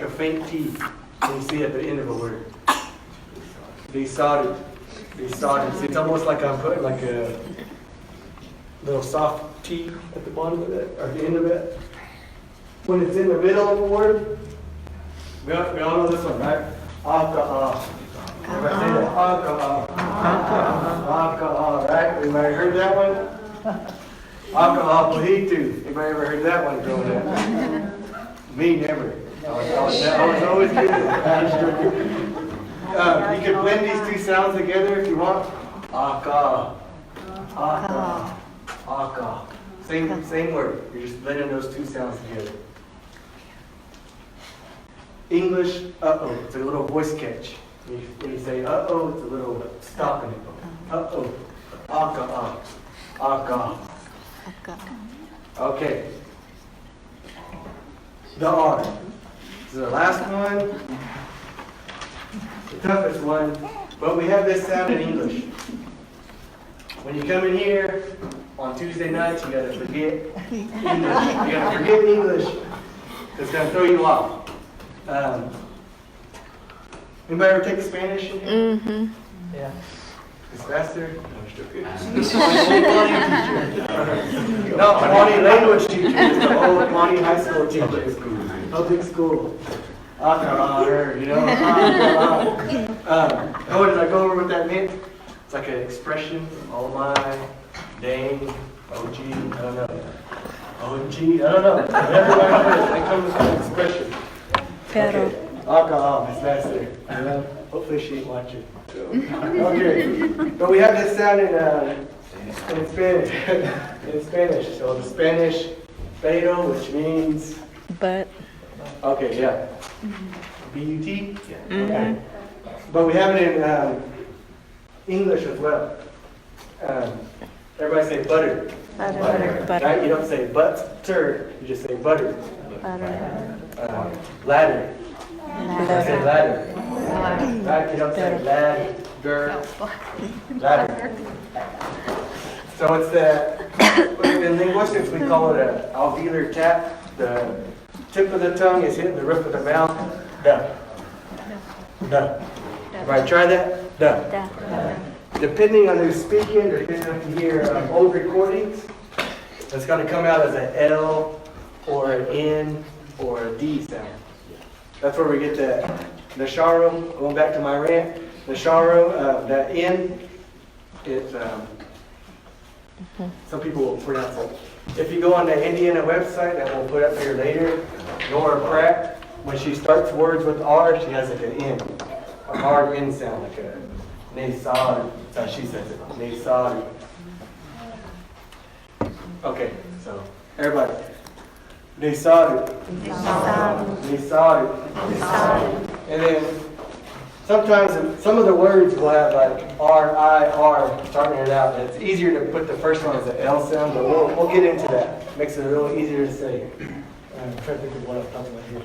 S2: a faint T when you see it at the end of a word. They started. See, it's almost like I'm putting like a little soft T at the bottom of it, or at the end of it. When it's in the middle of a word, we all know this one, right? Alcohol. Everybody say that? Alcohol, right? Anybody heard that one? Alcohol, pohitu. Anybody ever heard that one growing up? Me, never. I was always good at it. You can blend these two sounds together if you want. Aka. Aka. Aka. Same word. You're just blending those two sounds together. English, uh-oh. It's a little voice catch. When you say uh-oh, it's a little stop in it. Uh-oh. Aka. Aka. Okay. The R. This is the last one. The toughest one. But we have this sound in English. When you come in here on Tuesday nights, you gotta forget English. You gotta forget English. It's gonna throw you off. Anybody ever take Spanish in here?
S6: Mm-hmm.
S2: Yeah. It's faster? No, Pawnee Language teacher. It's the old Pawnee high school teacher. Public school. You know? Oh, did I go over what that meant? It's like an expression. Oh my, dang, OG, I don't know. OG, I don't know. That comes with an expression.
S6: Pero.
S2: Okay. Alcohol, it's faster. Hopefully she ain't watching. Okay, but we have this sound in Spanish. In Spanish, so the Spanish pero, which means.
S6: But.
S2: Okay, yeah. B-U-T. Okay. But we have it in English as well. Everybody say butter.
S6: Butter.
S2: Right? You don't say butter. You just say butter.
S6: Butter.
S2: Ladder. You say ladder. Right? You don't say ladder. Ladder. So it's in linguistics we call it an alveolar tap. The tip of the tongue is hitting the roof of the mouth. Duh. Duh. Right, try that? Duh. Depending on who's speaking, depending on if you hear old recordings, it's going to come out as an L or an N or a D sound. That's where we get the Nasharo, going back to my rant. Nasharo, that N, it's, some people will pronounce it. If you go on the Indiana website that we'll put up here later, Nora Pratt, when she starts words with R, she has like an N, a hard N sound, like a nasal. That's how she says it, nasal. Okay, so everybody. Nasal. Nasal. And then sometimes some of the words will have like R-I-R starting it out. And it's easier to put the first one as an L sound, but we'll get into that. Makes it a little easier to say. I'm trying to think of what I'm talking about here.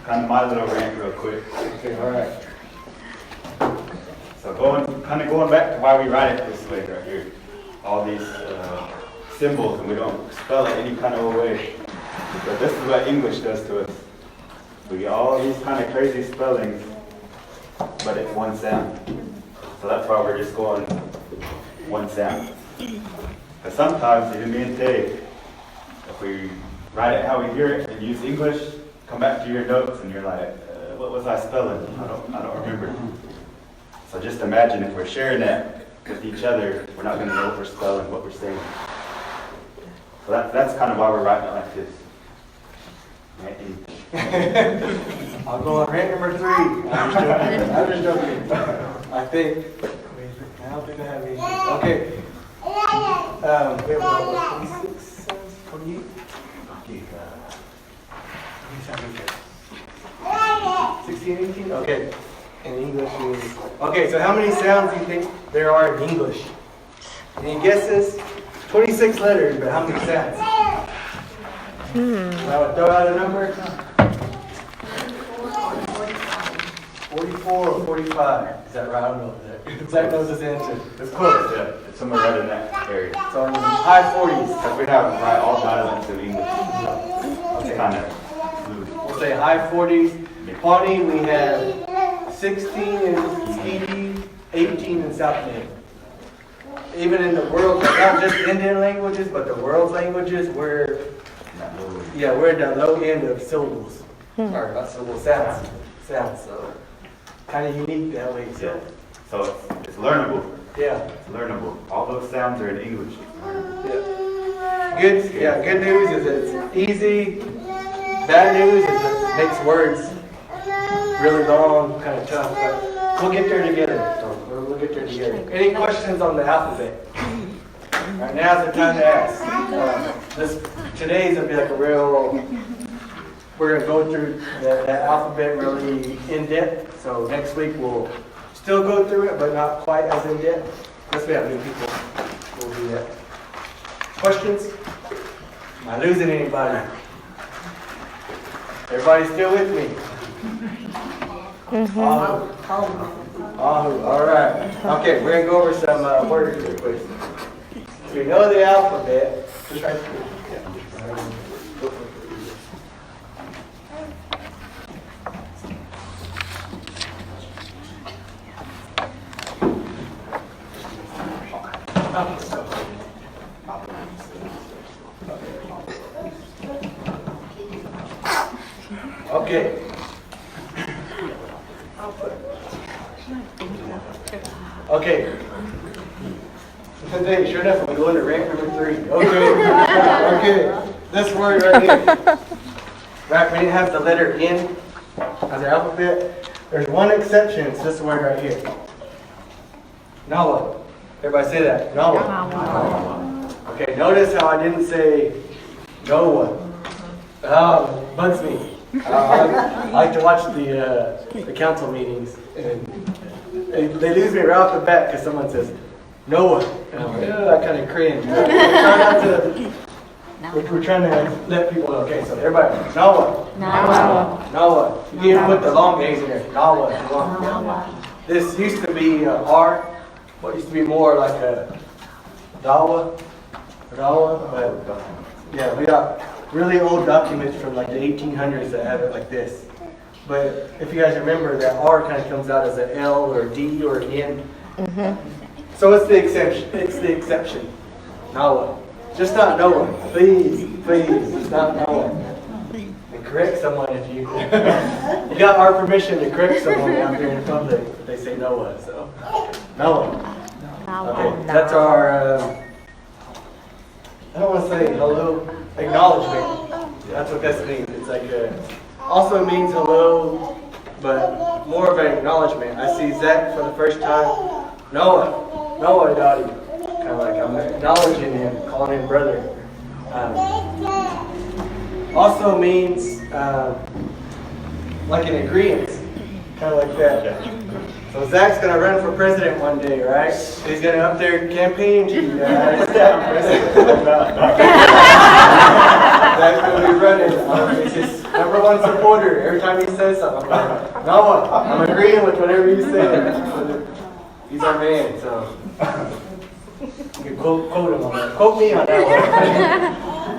S1: Kind of my little rant real quick.
S2: Okay, all right.
S1: So going back to why we write it this way right here. All these symbols, and we don't spell it any kind of way. So this is what English does to us. We get all these kind of crazy spellings, but it's one sound. So that's why we're just going one sound. But sometimes, even me and Dave, if we write it how we hear it and use English, come back to your notes and you're like, what was I spelling? I don't remember. So just imagine if we're sharing that with each other, we're not going to know what we're spelling, what we're saying. So that's kind of why we're writing it like this.
S2: I'll go on rant number 3. I'm just joking. I think. I don't think I have any. Okay. We have about 26 sounds, 28. Okay. 16, 18? Okay. In English is. Okay, so how many sounds do you think there are in English? Any guesses? 26 letters, but how many sounds? I would throw out a number. 44 or 45. Is that right? I don't know. Zach knows this answer. It's close.
S1: Yeah, it's somewhere right in that area.
S2: So in the high 40s.
S1: Because we have all dialects of English. It's kind of fluid.
S2: We'll say high 40s. Pawnee, we have 16 in Skeety, 18 in South Bend. Even in the world, not just Indian languages, but the world's languages, we're at the low end of syllables. Or not syllables, sounds. So kind of unique that way. So.
S1: Yeah. So it's learnable.
S2: Yeah.
S1: It's learnable. All those sounds are in English.
S2: Good news is it's easy. Bad news is it makes words really long, kind of tough, but we'll get there together. So we'll get there together. Any questions on the alphabet? All right, now's the time to ask. Today's gonna be like a real. We're gonna go through the alphabet really in depth. So next week we'll still go through it, but not quite as in depth. Unless we have new people, we'll do that. Questions? Am I losing anybody? Everybody still with me? Ahu. Ahu. All right. Okay, we're gonna go over some words real quick. If you know the alphabet, just right here. Okay. Okay. Today, sure enough, we go into rank number 3. Okay. Okay. This word right here. Right, we didn't have the letter N as the alphabet. There's one exception. It's this word right here. Nawa. Everybody say that. Nawa. Okay. Notice how I didn't say Noah. Oh, bugs me. I like to watch the council meetings, and they lose me right off the bat because someone says Noah, and I'm like, I kind of cringe. We're trying to let people know. Okay, so everybody, Noah. Noah. You need to put the long A's in there. Noah. This used to be R. What used to be more like a Dawa, but yeah, we got really old documents from like the 1800s that have it like this. But if you guys remember, that R kind of comes out as an L or D or an N. So it's the exception. It's the exception. Noah. Just not Noah. Please, not Noah. And correct someone if you you got our permission to correct someone out there in public if they say Noah. So Noah. Okay, that's our. I don't want to say hello. Acknowledgement. That's what this means. It's like also means hello, but more of an acknowledgement. I see Zach for the first time. Noah, Dottie. Kind of like I'm acknowledging him, calling him brother. Also means like an agreement, kind of like that. So Zach's going to run for president one day, right? He's going to up there campaign to you guys. Zach's going to be running. He's his #1 supporter. Every time he says something, I'm like, Noah, I'm agreeing with whatever you say. He's our man, so you can quote him on that. Quote me on that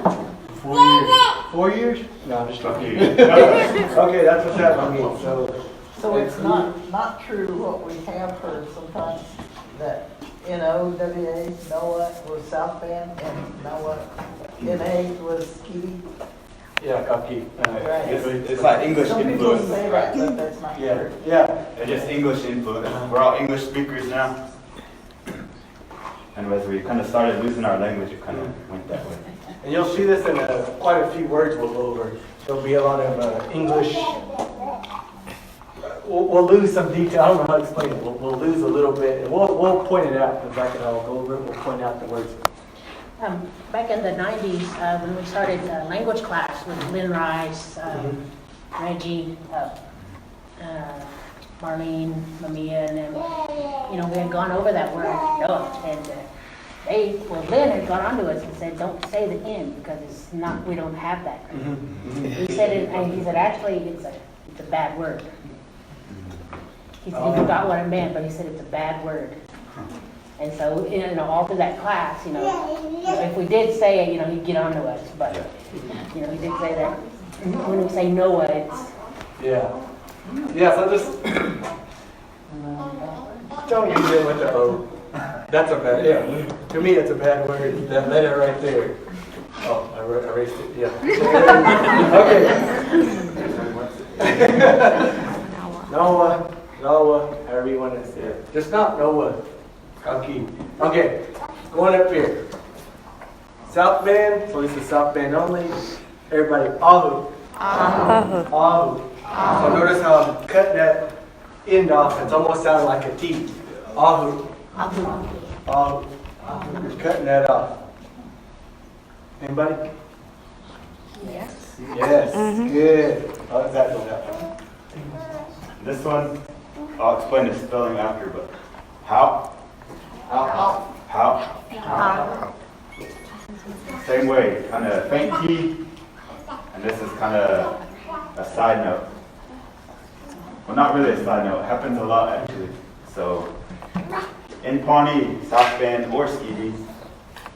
S2: one. 4 years. 4 years? No, I'm just joking. Okay, that's what that means.
S5: So it's not true what we have heard sometimes, that N-O-W-A, Noah was South Bend, and Noah, N-A was Kiwi.
S2: Yeah, cupcake.
S5: Right.
S1: It's like English
S5: Some people
S1: influence.
S5: say that, but that's not true.
S2: Yeah.
S1: It's just English influence. We're all English speakers now. And as we kind of started losing our language, it kind of went that way.
S2: And you'll see this in quite a few words we'll go over. There'll be a lot of English. We'll lose some detail. I don't know how to explain it. We'll lose a little bit. And we'll point it out. In fact, I'll go over it. We'll point out the words.
S7: Back in the 90s, when we started language class with Lynn Rice, Reggie, Marlene, Mamiya, and then, we had gone over that word, Noah, and Lynn had gone on to us and said, don't say the N because it's not, we don't have that. He said, actually, it's a bad word. He said, he forgot what it meant, but he said it's a bad word. And so, all through that class, if we did say it, he'd get on to us. But, he did say that when we say Noah, it's...
S2: Yeah. Yeah, so just don't use it with the O. That's a bad, to me, it's a bad word. That letter right there. Oh, I erased it, yeah. Okay. Noah, however you want to say it. Just not Noah. Kaki. Okay, going up here. South Bend, so this is South Bend only. Everybody, ahu.
S6: Ahu.
S2: Ahu. So notice how I'm cutting that end off. It's almost sounding like a T. Ahu. Ahu. Just cutting that off. Anybody?
S4: Yes.
S2: Yes. Good. How does that go now?
S1: This one, I'll explain the spelling after, but how? How? Same way, kind of faint T, and this is kind of a side note. Well, not really a side note, it happens a lot actually. So, in Pawnee, South Bend, or Skeety,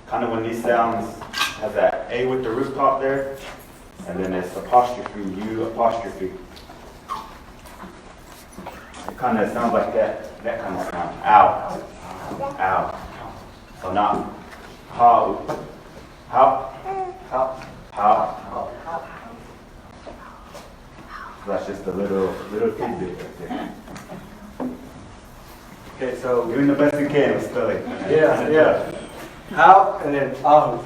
S1: kind of when these sounds have that A with the rooftop there, and then it's apostrophe, U apostrophe. It kind of sounds like that kind of sound. Ow. Ow. So not how. How. So that's just a little tidbit right there.
S2: Okay, so
S1: Doing the best we can with spelling.
S2: yeah. How and then ahu.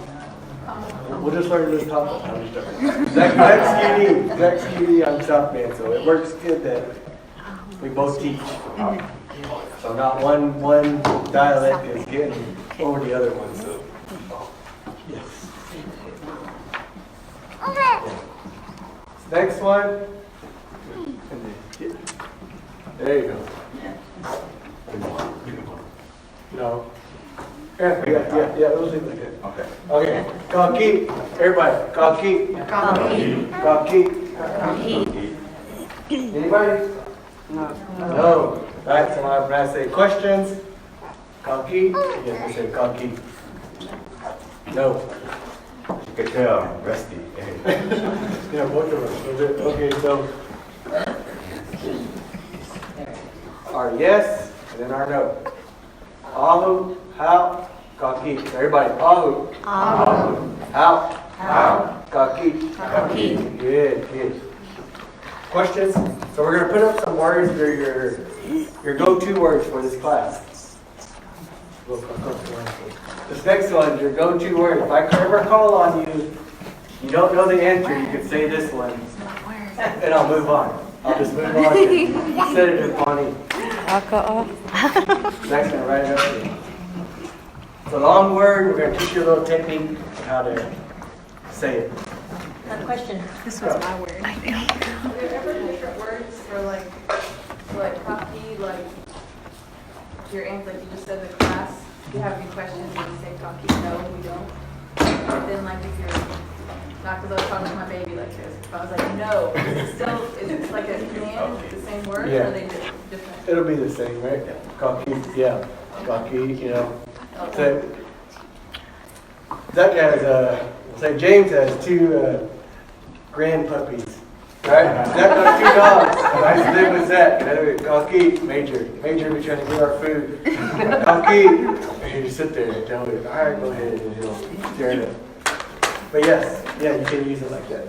S2: We'll just learn this top. Zach Skeety, I'm South Bend, so it works good that we both teach. So not one dialect is getting over the other one. So yes. Next one. There you go. No. Yeah, it'll seem like it.
S1: Okay.
S2: Okay, kaki. Everybody, kaki. Kaki. Anybody? No. Right, so when I say questions, kaki, you have to say kaki. No.
S1: You could tell I'm rusty.
S2: Yeah, both of us. Okay, so our yes and then our no. Ahu, how, kaki. Everybody, ahu. How, kaki. Good. Questions? So we're going to put up some words that are your go-to words for this class. This next one is your go-to word. If I ever call on you, you don't know the answer, you can say this one, and I'll move on. I'll just move on and set it in Pawnee. Next one, right up here. It's a long word. We're going to teach you a little technique of how to say it.
S7: A question.
S4: This was my word.
S8: Are there ever different words for like cocky, like your answer, like you just said in the class, you have any questions and you say cocky, no, we don't. But then like if you're not, because I was talking to my baby like this, if I was like, no, is it like a command, the same word, or are they different?
S2: It'll be the same, right? Cocky, yeah. Cocky, you know. So, Zach has, say James has two grand puppies, right? Zach got two dogs. I used to live with Zach. Cocky, Major. Major be trying to get our food. Cocky, and you just sit there and tell me, all right, go ahead, and he'll tear it up. But yes, yeah, you can use it like that.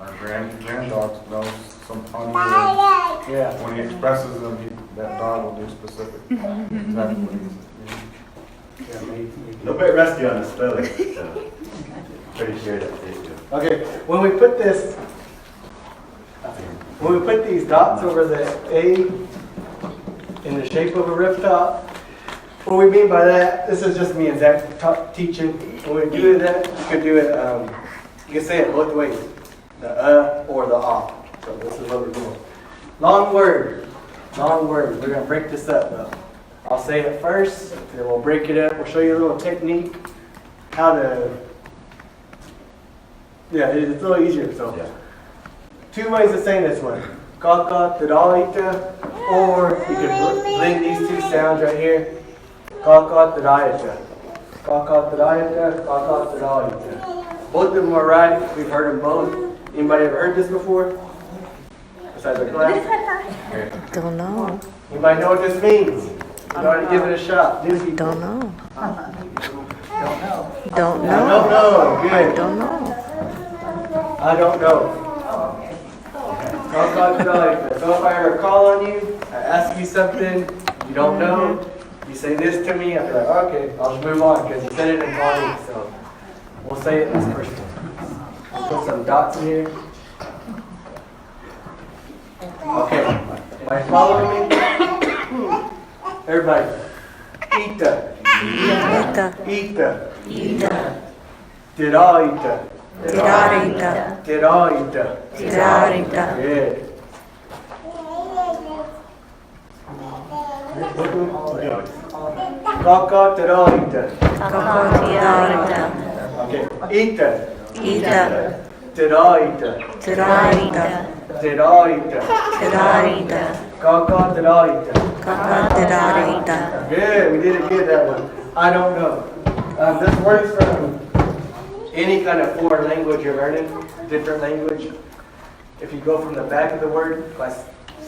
S3: Our grand dog knows some funny words.
S2: Yeah.
S3: When he expresses them, that dog will do specific. Exactly what he says.
S2: Yeah,
S1: A little bit rusty on the spelling, so pretty sure that's it.
S2: Okay, when we put these dots over the A in the shape of a rooftop, what we mean by that, this is just me and Zach teaching. When we do that, you can do it, you can say it both ways, the or the ah. So this is what we're doing. Long word. We're going to break this up though. I'll say it first, then we'll break it up. We'll show you a little technique, how to, yeah, it's a little easier. So, two ways of saying this one. Kaka tadalita, or you can blend these two sounds right here. Kaka tadalita. Kaka tadalita, kaka tadalita. Both of them are right. We've heard them both. Anybody ever heard this before? Besides the class?
S6: Don't know.
S2: Anybody know what this means? You gotta give it a shot. New people.
S6: Don't know.
S2: I
S6: Don't
S2: don't
S6: know.
S2: know. Good.
S6: Don't know.
S2: I don't know. So if I ever call on you, ask you something you don't know, you say this to me, I'll be like, okay, I'll just move on because you said it in Pawnee, so we'll say it this first one. I'll put some dots in here. Okay, am I following me? Everybody. Ita.
S6: Ita.
S2: Ita.
S6: Ita.
S2: Tiraita.
S6: Tirarita.
S2: Tiraita.
S6: Tirarita.
S2: Good. Kaka tiraita.
S6: Tirarita.
S2: Okay. Ita.
S6: Ita.
S2: Tiraita.
S6: Tirarita.
S2: Tiraita.
S6: Tirarita.
S2: Kaka tiraita.
S6: Kaka tirarita.
S2: Good. We did it good that one. I don't know. This word is from any kind of foreign language you're learning, different language. If you go from the back of the word by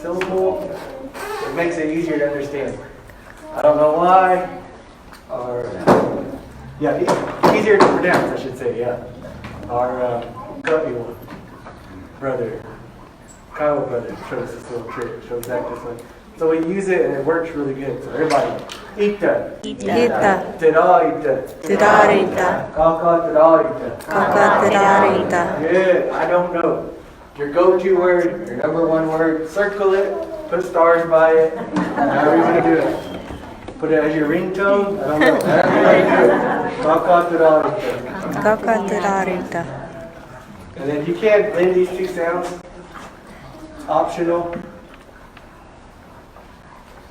S2: syllable, it makes it easier to understand. I don't know why, or yeah, easier to pronounce, I should say. Yeah, our Cutmule brother, Kyle brother, showed us this little trick. Shows back this one. So we use it and it works really good. So everybody, ita,
S6: Ita.
S2: tiraita,
S6: Tirarita.
S2: kaka tiraita.
S6: Kaka tirarita.
S2: Good. I don't know. Your go-to word, your number one word, circle it, put stars by it, however you want to do it. Put it as your ringtone, I don't know. However you want to do it. Kaka tiraita.
S6: Kaka tirarita.
S2: And then you can't blend these two sounds. Optional.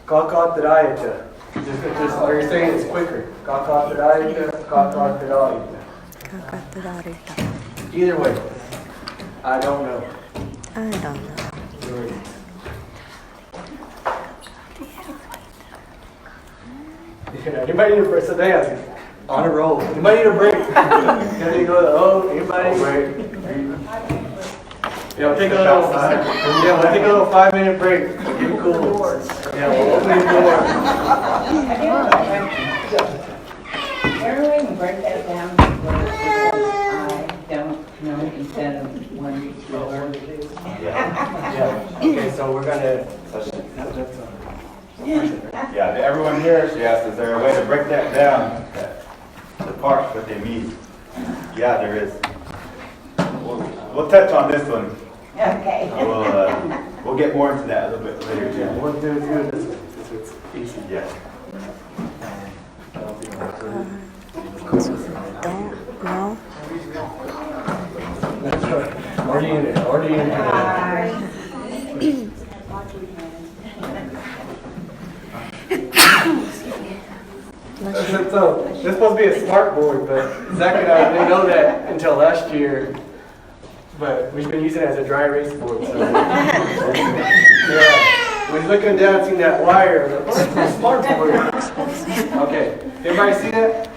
S2: Kaka tiraita. Just all you're saying is quicker. Kaka tiraita, kaka tiraita.
S6: Kaka tirarita.
S2: Either way, I don't know.
S6: I don't know.
S2: Yeah, anybody need a break? So they ask me, on a roll. Anybody need a break? Can you go, anybody need a break? Yeah, we'll take a little, we'll take a little 5-minute break. Get it cool. Yeah, we'll open the door.
S9: Everyone break that down because I don't know instead of one word.
S2: Yeah. Okay, so we're gonna.
S1: Yeah, everyone here, she asked, is there a way to break that down, the parts that they mean? Yeah, there is. We'll touch on this one.
S9: Okay.
S1: We'll get more into that a little bit later
S2: Yeah,
S1: too.
S2: we'll do this one. This one's easy.
S1: Yes.
S6: Don't know.
S2: Already in it. So, this is supposed to be a smart board, but Zach and I didn't know that until last year. But we've been using it as a dry erase board. So. Yeah. When looking down, seeing that wire, I was like, oh, it's a smart board. Okay, everybody see that?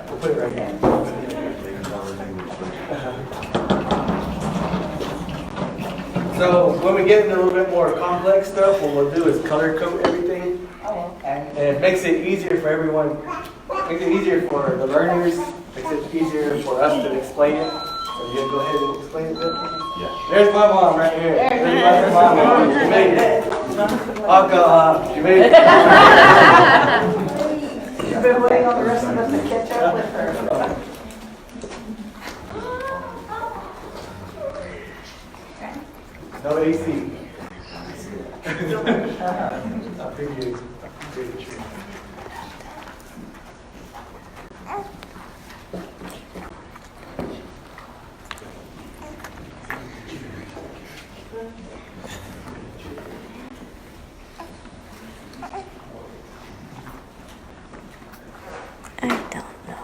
S2: We'll put it right here. So when we get into a little bit more complex stuff, what we'll do is color code everything.
S9: Oh, okay.
S2: And it makes it easier for everyone, makes it easier for the learners, makes it easier for us to explain it. So you go ahead and explain it, Bill?
S1: Yeah.
S2: There's my mom right here. There's my mom. She made it. She made it.
S5: You've been waiting on the rest of us to catch up with her.
S2: No AC. I figured it's pretty true.
S6: I don't know.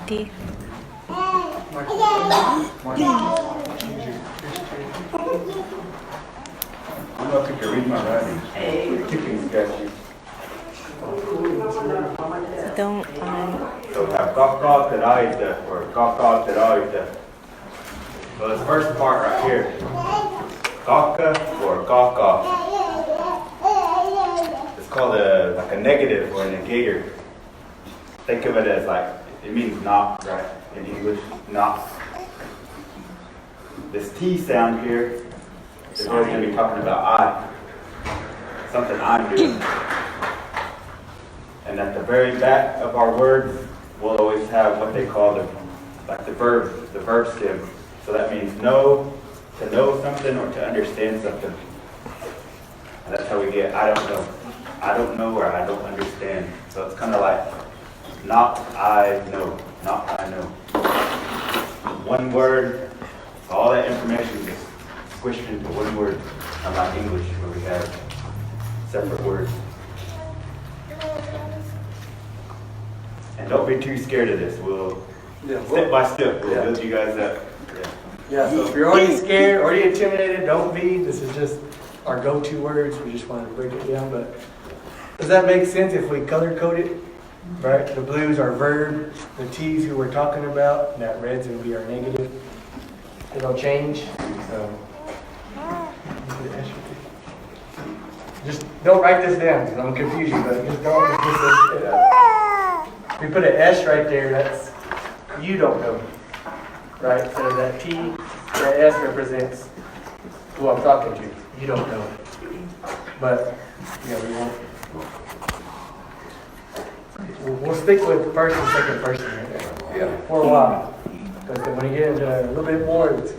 S6: D.
S1: I don't know if you can read my writing. Keeping sketchy.
S6: Don't
S1: So have kaka tiraita or kaka tiraita. So this first part right here, kaka or kaka. It's called like a negative or a negator. Think of it as like, it means not, right? In English, not. This T sound here is always going to be talking about I. Something I'm doing. And at the very back of our words, we'll always have what they call the verb stem. So that means know, to know something or to understand something. And that's how we get I don't know. I don't know or I don't understand. So it's kind of like not I know, not I know. One word, all that information gets squished into one word, unlike English where we have separate words. And don't be too scared of this. We'll step by step, we'll build you guys up.
S2: Yeah, so if you're already scared, already intimidated, don't be. This is just our go-to words. We just wanted to break it down. But does that make sense if we color code it? Right? The blues are verb, the T's who we're talking about, and that red's going to be our negative. It'll change. So just don't write this down because I'm confused. But just don't. If we put an S right there, that's you don't know. Right? So that T, that S represents who I'm talking to. You don't know. But, yeah, we won't. We'll stick with first and second person right there. Yeah. For a while. Because when you get into a little bit more, it's,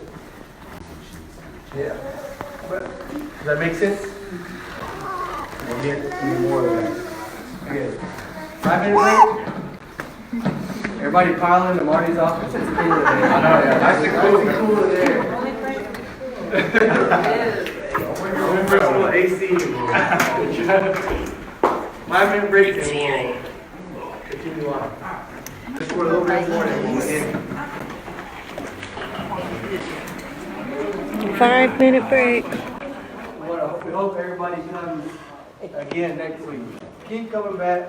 S2: yeah. But, does that make sense? We'll get into more of that. Good. 5 minute break? Everybody piling to Marty's office. It's cool in there. I know, yeah. Nice and cool in there. Only for a little AC. 5 minute break and we'll continue on. Just for a little bit more and we'll end.
S6: 5 minute break.
S2: We hope everybody comes again next week. Keep coming back.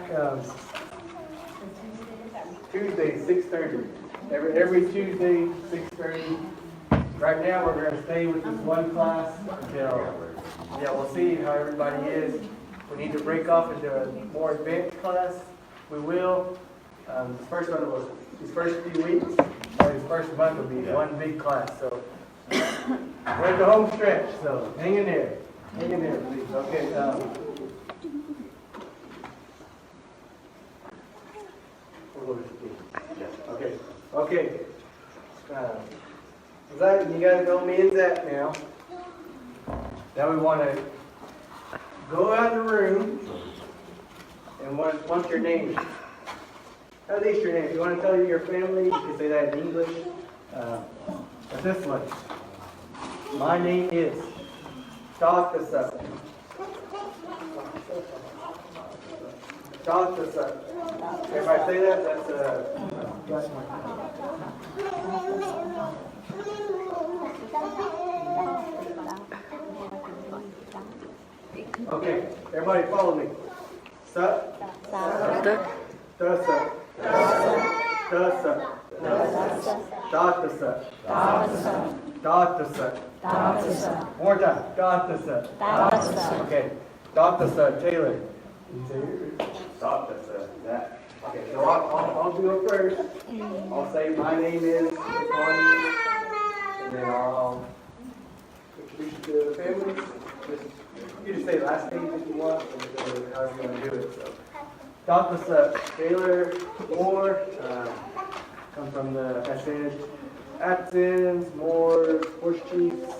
S2: Tuesday, 6:30. Every Tuesday, 6:30. Right now, we're going to stay with this one class until, we'll see how everybody is. We need to break off into a more advanced class. We will. This first one was, these first few weeks, or this first month will be one big class. So, we're at the home stretch, so hang in there. Hang in there, please. Okay. Okay. Zach, you guys know me and Zach now. Now we want to go out of the room and want your name. At least your name. If you want to tell your family, you can say that in English. But this one. My name is. Start this up. Start this up. Everybody say that? That's okay, everybody follow me. Sup? Sup. Duh sup. Duh sup. Dot the sup. Dot the sup. More time. Dot the sup. Okay. Dot the sup. Taylor. Dot the sup. That. Okay, so I'll do it first. I'll say my name is Pawnee, and then I'll introduce you to the family. You just say last name if you want, or however you want to do it. So, Dr. Taylor Moore, come from the Athens, Moore, Horse Chiefs.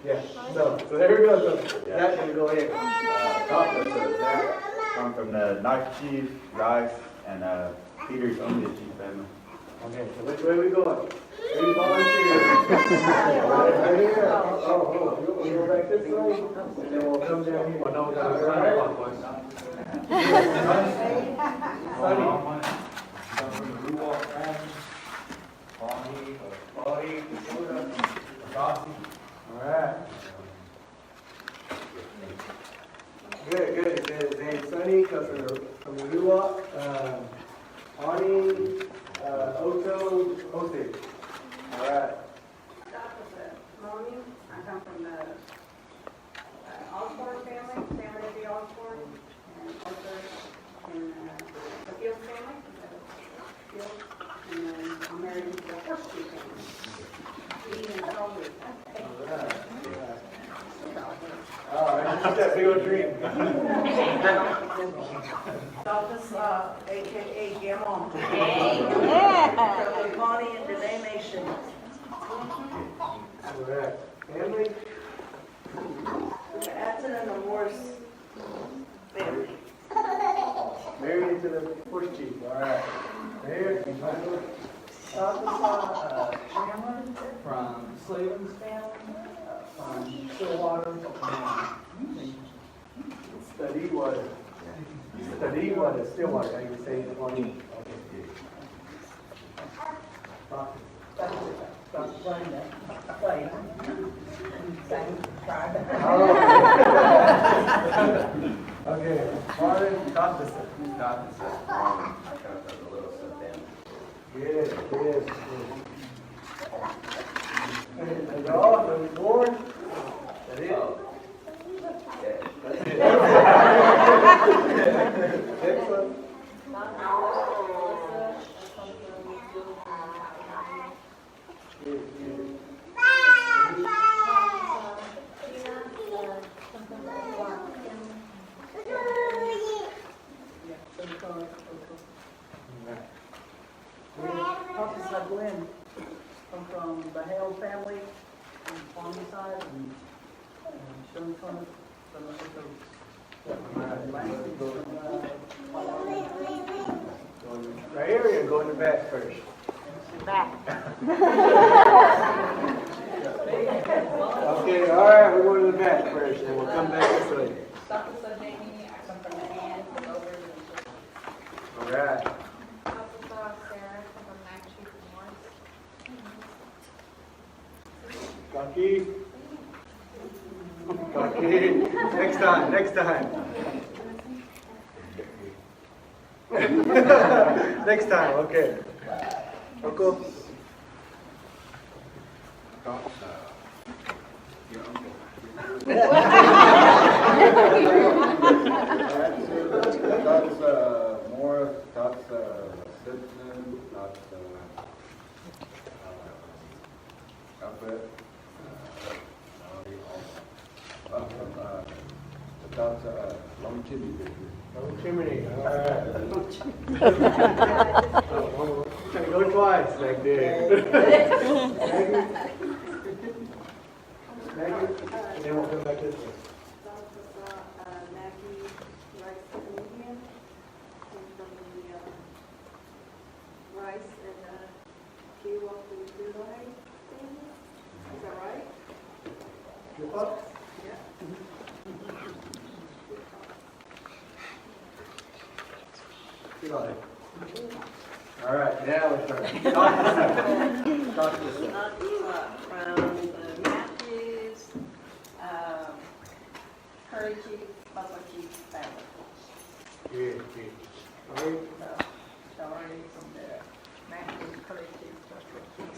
S2: Yeah, so there we go. So that's going to go in.
S1: Dr. That come from the Knife Chief, Rice, and Peter's only chief family.
S2: Okay, so which way are we going? Three volunteers. Right here. We'll go back this way, and then we'll come down here. All right. Good. His name's Sonny, comes from the Luwak. Pawnee, Ocho Osage. All right.
S10: Morning. I come from the Osborne family, San Bernardino Osborne, and also in the Fields family, Fields, and I'm married into the Horseshoe family. Eating and all week.
S2: All right, just that big old dream.
S5: Dolphus, AKA Gamon. From Pawnee and Dene Nation.
S2: All right. Family?
S5: The Atten and the Morse family.
S2: Married into the horse chief. All right. Mayor?
S5: Dolphus, Chandler from Slavin's family, from Stillwater,
S2: Stillwater. Stillwater. Stillwater. How you say it?
S5: Stop playing that. Play. Same tribe.
S2: Okay. Marvin Gustafson. Good. And y'all, when we born, that it? Excellent.
S5: Officer Glenn, come from the Hale family on the Pawnee side, and Sean from
S2: Right here, you're going to back first.
S5: back.
S2: Okay, all right, we're going to the back first, and we'll come back this way.
S10: Dr. Jamie, I come from the hand, over to
S2: All right.
S8: Dr. Sarah, from Chief Morris.
S2: Kaki. Next time. Next time, okay. Uncle?
S11: That's Morris, that's Simpson, that's Capet, that's Long Chimney.
S2: Long Chimney, all right. Go twice, like this. Maggie, and then we'll come back this way.
S10: Maggie, Rice Canadian, came from the Rice and Kiwa Kulai family. Is that right?
S2: You up?
S10: Yeah.
S2: Good on it. All right, now we're starting. Talk to us.
S10: From the Matthews, Curry Chief, Buffalo Chief family.
S2: Good. All right.
S5: Sorry, from there. Matthews, Curry Chief, Buffalo Chief,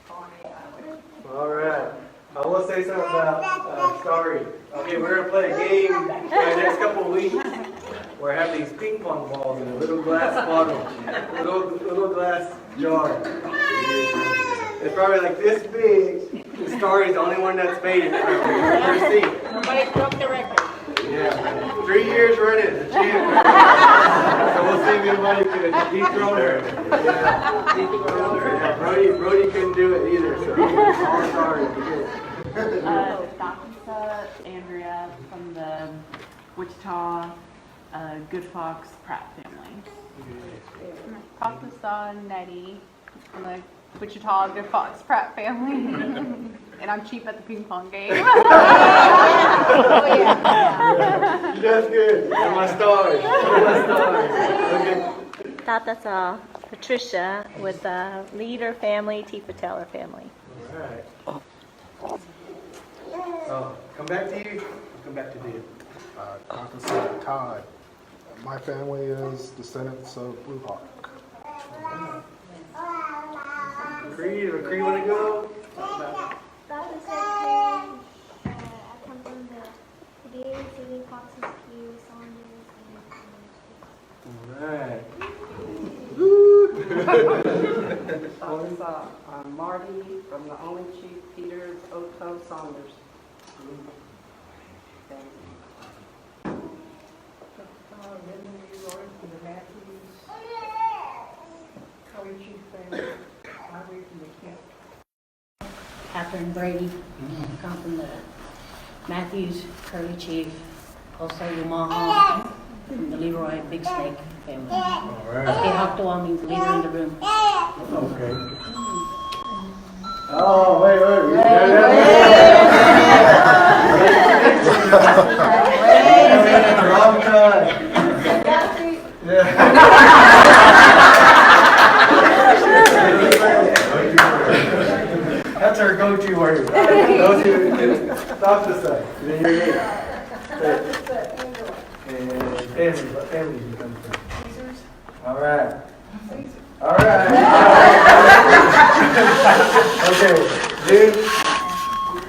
S5: Pawnee Language.
S2: All right. I will say something about Starry. Okay, we're gonna play a game for the next couple of weeks. Where I have these ping pong balls in a little glass bottle, little glass jar. It's probably like this big. The Starry's the only one that's made it. First seat.
S10: Somebody broke the record.
S2: Yeah, 3 years running, the champ. So we'll see if anybody can dethrone her. Yeah, Brody couldn't do it either, so all Starry.
S12: Dr. Andrea from the Wichita Good Fox Pratt family. Dr. Nettie from the Wichita Good Fox Pratt family. And I'm cheap at the ping pong game.
S2: Oh, yeah. That's good. You're my stars.
S6: That's Patricia with the Leader family, Tifa Teller family.
S2: All right. Oh, come back to you. Come back to you.
S13: Consonant Todd. My family is descendants of Blue Hawk.
S2: McCree. McCree, want to go?
S14: Dr. Secretary, I come from the DA, City, Foxes, Q, Saunders,
S2: Alright.
S10: I'm Marty from the only chief, Peters, Oto, Saunders.
S7: Catherine Brady, come from the Matthews, Curly Chief, also Yamaha, from the Leroy Big Snake family.
S2: Alright.
S7: Okay, Haktoa means leader in the room.
S2: Okay. Oh, wait. Wrong time. That's our go-to word. Go-to. Stop this side. Then you're in. And family. What family do you come from? All right. Okay, June.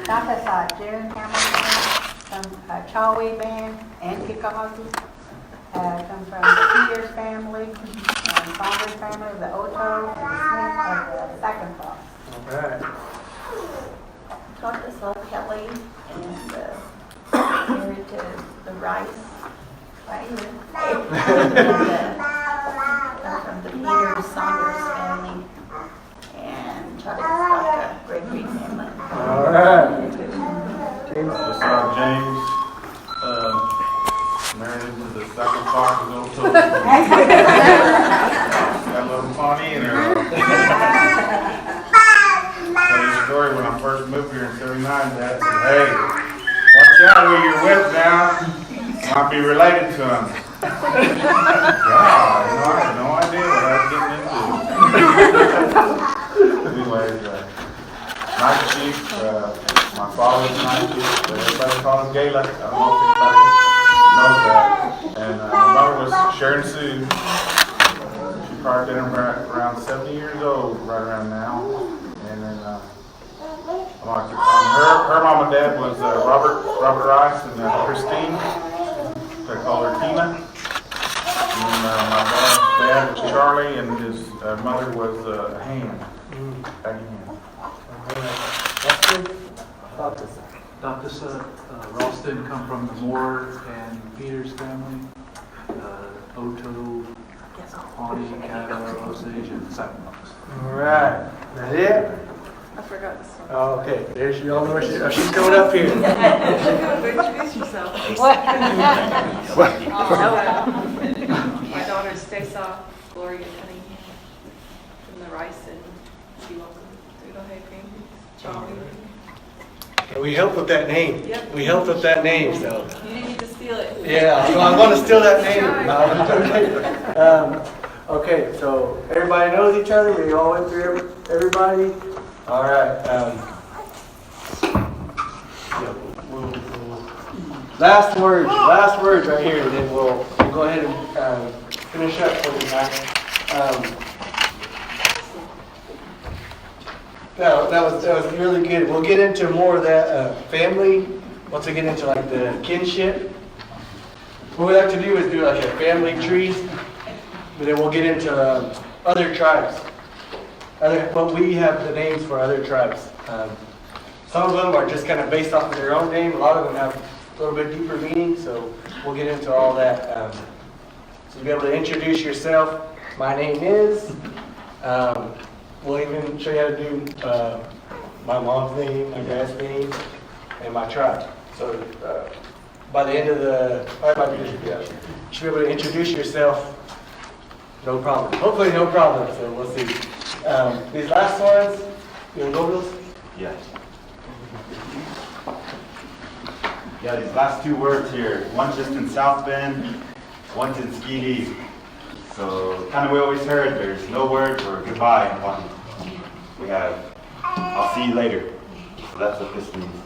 S5: Dr. June Hamilton from Chawee Band and Kikahaku. Come from the Peters family, and Saunders family, the Oto, and the Smith of the second class.
S2: All right.
S14: Dr. Sol Kelly, and married to the Rice, right here. From the Peters, Saunders family, and Charles Dr. Gregory family.
S2: All right.
S3: What's up, James? Married into the second Fox is also. Got a little Pawnee in her. Tell you a story when I first moved here in '79. Dad said, "Hey, watch out who you're with now. Might be related to him." God, I had no idea what I was getting into. Anyways, night chief. My father's night chief. Everybody calls him Gala. I don't know if anybody knows that. And my mother was Sharon Sue. She probably been around 70 years old right around now. And then her mom and dad was Robert Rice and Christine. They call her Tina. And my dad was Charlie, and his mother was Han. Peggy Han.
S13: Dr. Ralston come from the Moore and Peters family. Oto, Pawnee, Caddo, Osage, and Sagamores.
S2: All right. That it?
S8: I forgot this one.
S2: Oh, okay. There she all know she's coming up here.
S8: Introduce yourself. My daughter is Stacey Gloria Cunningham from the Rice, and she welcome to the hay cream. Charlie.
S2: We helped with that name.
S8: Yep.
S2: We helped with that name, so.
S8: You didn't need to steal it.
S2: Yeah, so I'm going to steal that name. Okay, so everybody knows each other. We all went through everybody. All right. Last words right here, and then we'll go ahead and finish up for the night. No, that was really good. We'll get into more of that family. Once we get into like the kinship, what we like to do is do like a family tree, but then we'll get into other tribes. But we have the names for other tribes. Some of them are just kind of based off of their own name. A lot of them have a little bit deeper meaning, so we'll get into all that. So you'll be able to introduce yourself. My name is. We'll even show you how to do my mom's name, my dad's name, and my tribe. So by the end of the, you should be able to introduce yourself. No problem. Hopefully no problem, so we'll see. These last ones, you want to go those?
S1: Yeah. Yeah, these last two words here, one's just in South Bend, one's in Skeet. So kind of we always heard there's no word for goodbye in Pawnee. We have, I'll see you later. So that's what this means.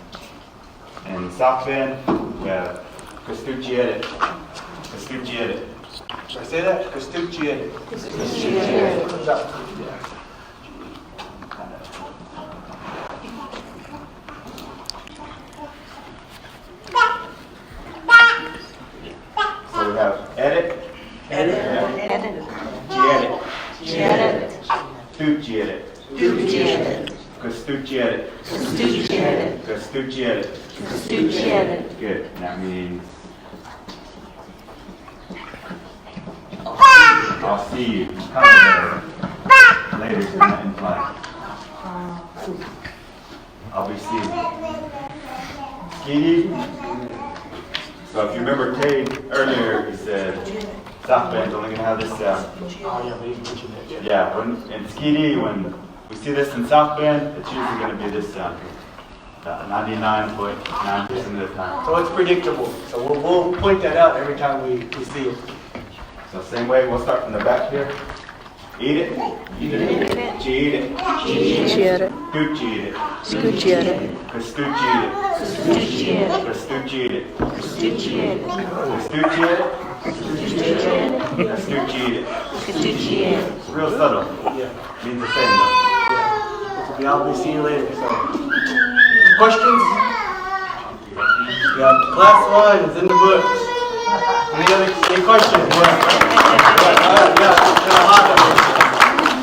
S1: In South Bend, we have Kastuchiedit. Kastuchiedit.
S2: Should I say that? Kastuchiedit.
S1: Kastuchiedit. have edit.
S2: Edit.
S1: Giedit.
S6: Giedit.
S1: Stugiedit. Stugiedit. Stugiedit.
S6: Stugiedit.
S1: Good. That means I'll see you later in class. I'll be seeing you. Skiddy. So if you remember Tate earlier, he said South Bend's only gonna have this sound. Yeah, in Skiddy, when we see this in South Bend, it's usually gonna be this sound. 99.9% of the time.
S2: So it's predictable. So we'll point that out every time we see it.
S1: So same way, we'll start from the back here. Eat it. Eat it. Cheat it. Scooch it. Scooch it. Scooch it. Scooch it. It's real subtle. Means the same though.
S2: I'll be seeing you later. So. Questions? Yeah, class 1 is in the books. Any questions?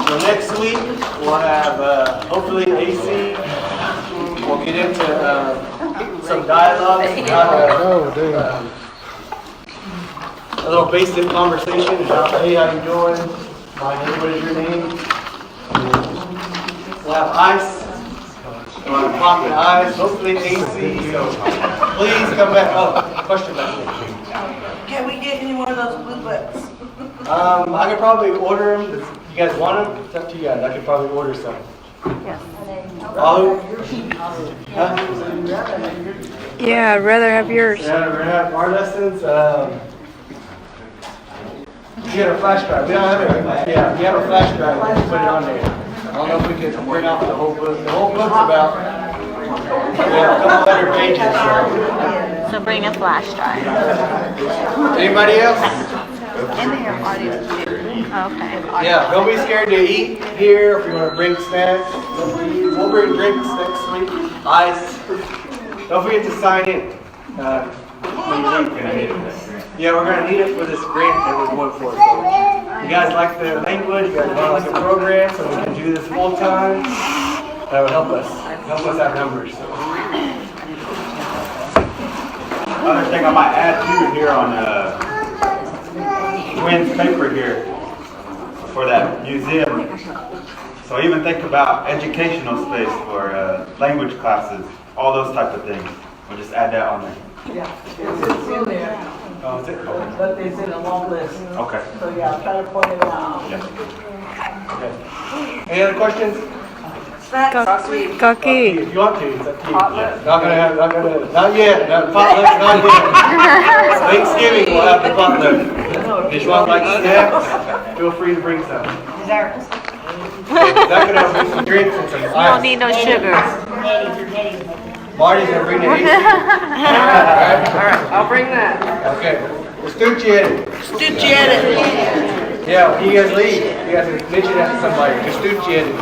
S2: So next week we'll have hopefully AC. We'll get into some dialogue, a little basic conversation about, hey, how you doing? What is your name? We'll have ice. We'll have popping ice. Hopefully AC. So please come back. Oh, question back here.
S15: Can we get any more of those blue books?
S2: I could probably order them. If you guys want them, it's up to you guys. I could probably order some.
S6: Yes.
S12: Yeah, I'd rather have yours.
S2: Yeah, we're gonna have our lessons. You get a flash drive. We don't have it. Yeah, we have a flash drive. We can put it on there. I don't know if we can print out the whole book. The whole book's about a couple hundred pages.
S6: So bring a flash drive.
S2: Anybody else?
S4: And they have audio too.
S6: Okay.
S2: Yeah, don't be scared to eat here if you want to bring snacks. We'll bring drinks next week. Ice. Don't forget to sign in. Yeah, we're going to need it for this grant that we're going for. So you guys like the language, you guys want to like the program, so we can do this full time. That would help us have numbers. So.
S1: Another thing I might add too here on Quinn's paper here for that museum. So even think about educational space for language classes, all those type of things. We'll just add that on there.
S15: Yeah, it's in there.
S2: Oh, is it?
S15: But it's in a long list.
S1: Okay.
S15: So yeah, I'll try to point it out.
S1: Yeah.
S2: Okay. Any other questions?
S12: Cocky.
S2: If you want to, it's up to you.
S15: Potluck?
S2: Not yet. Potluck's not yet. Thanksgiving we'll have the potluck. If you want like snacks, feel free to bring some.
S15: Desserts.
S2: Zach's gonna bring some drinks and some ice.
S6: You don't need no sugar.
S2: Marty's gonna bring the AC.
S15: Alright, I'll bring that.
S2: Okay. Stugiedit.
S15: Stugiedit.
S2: Yeah, when you guys leave, you guys mention that to somebody. Stugiedit.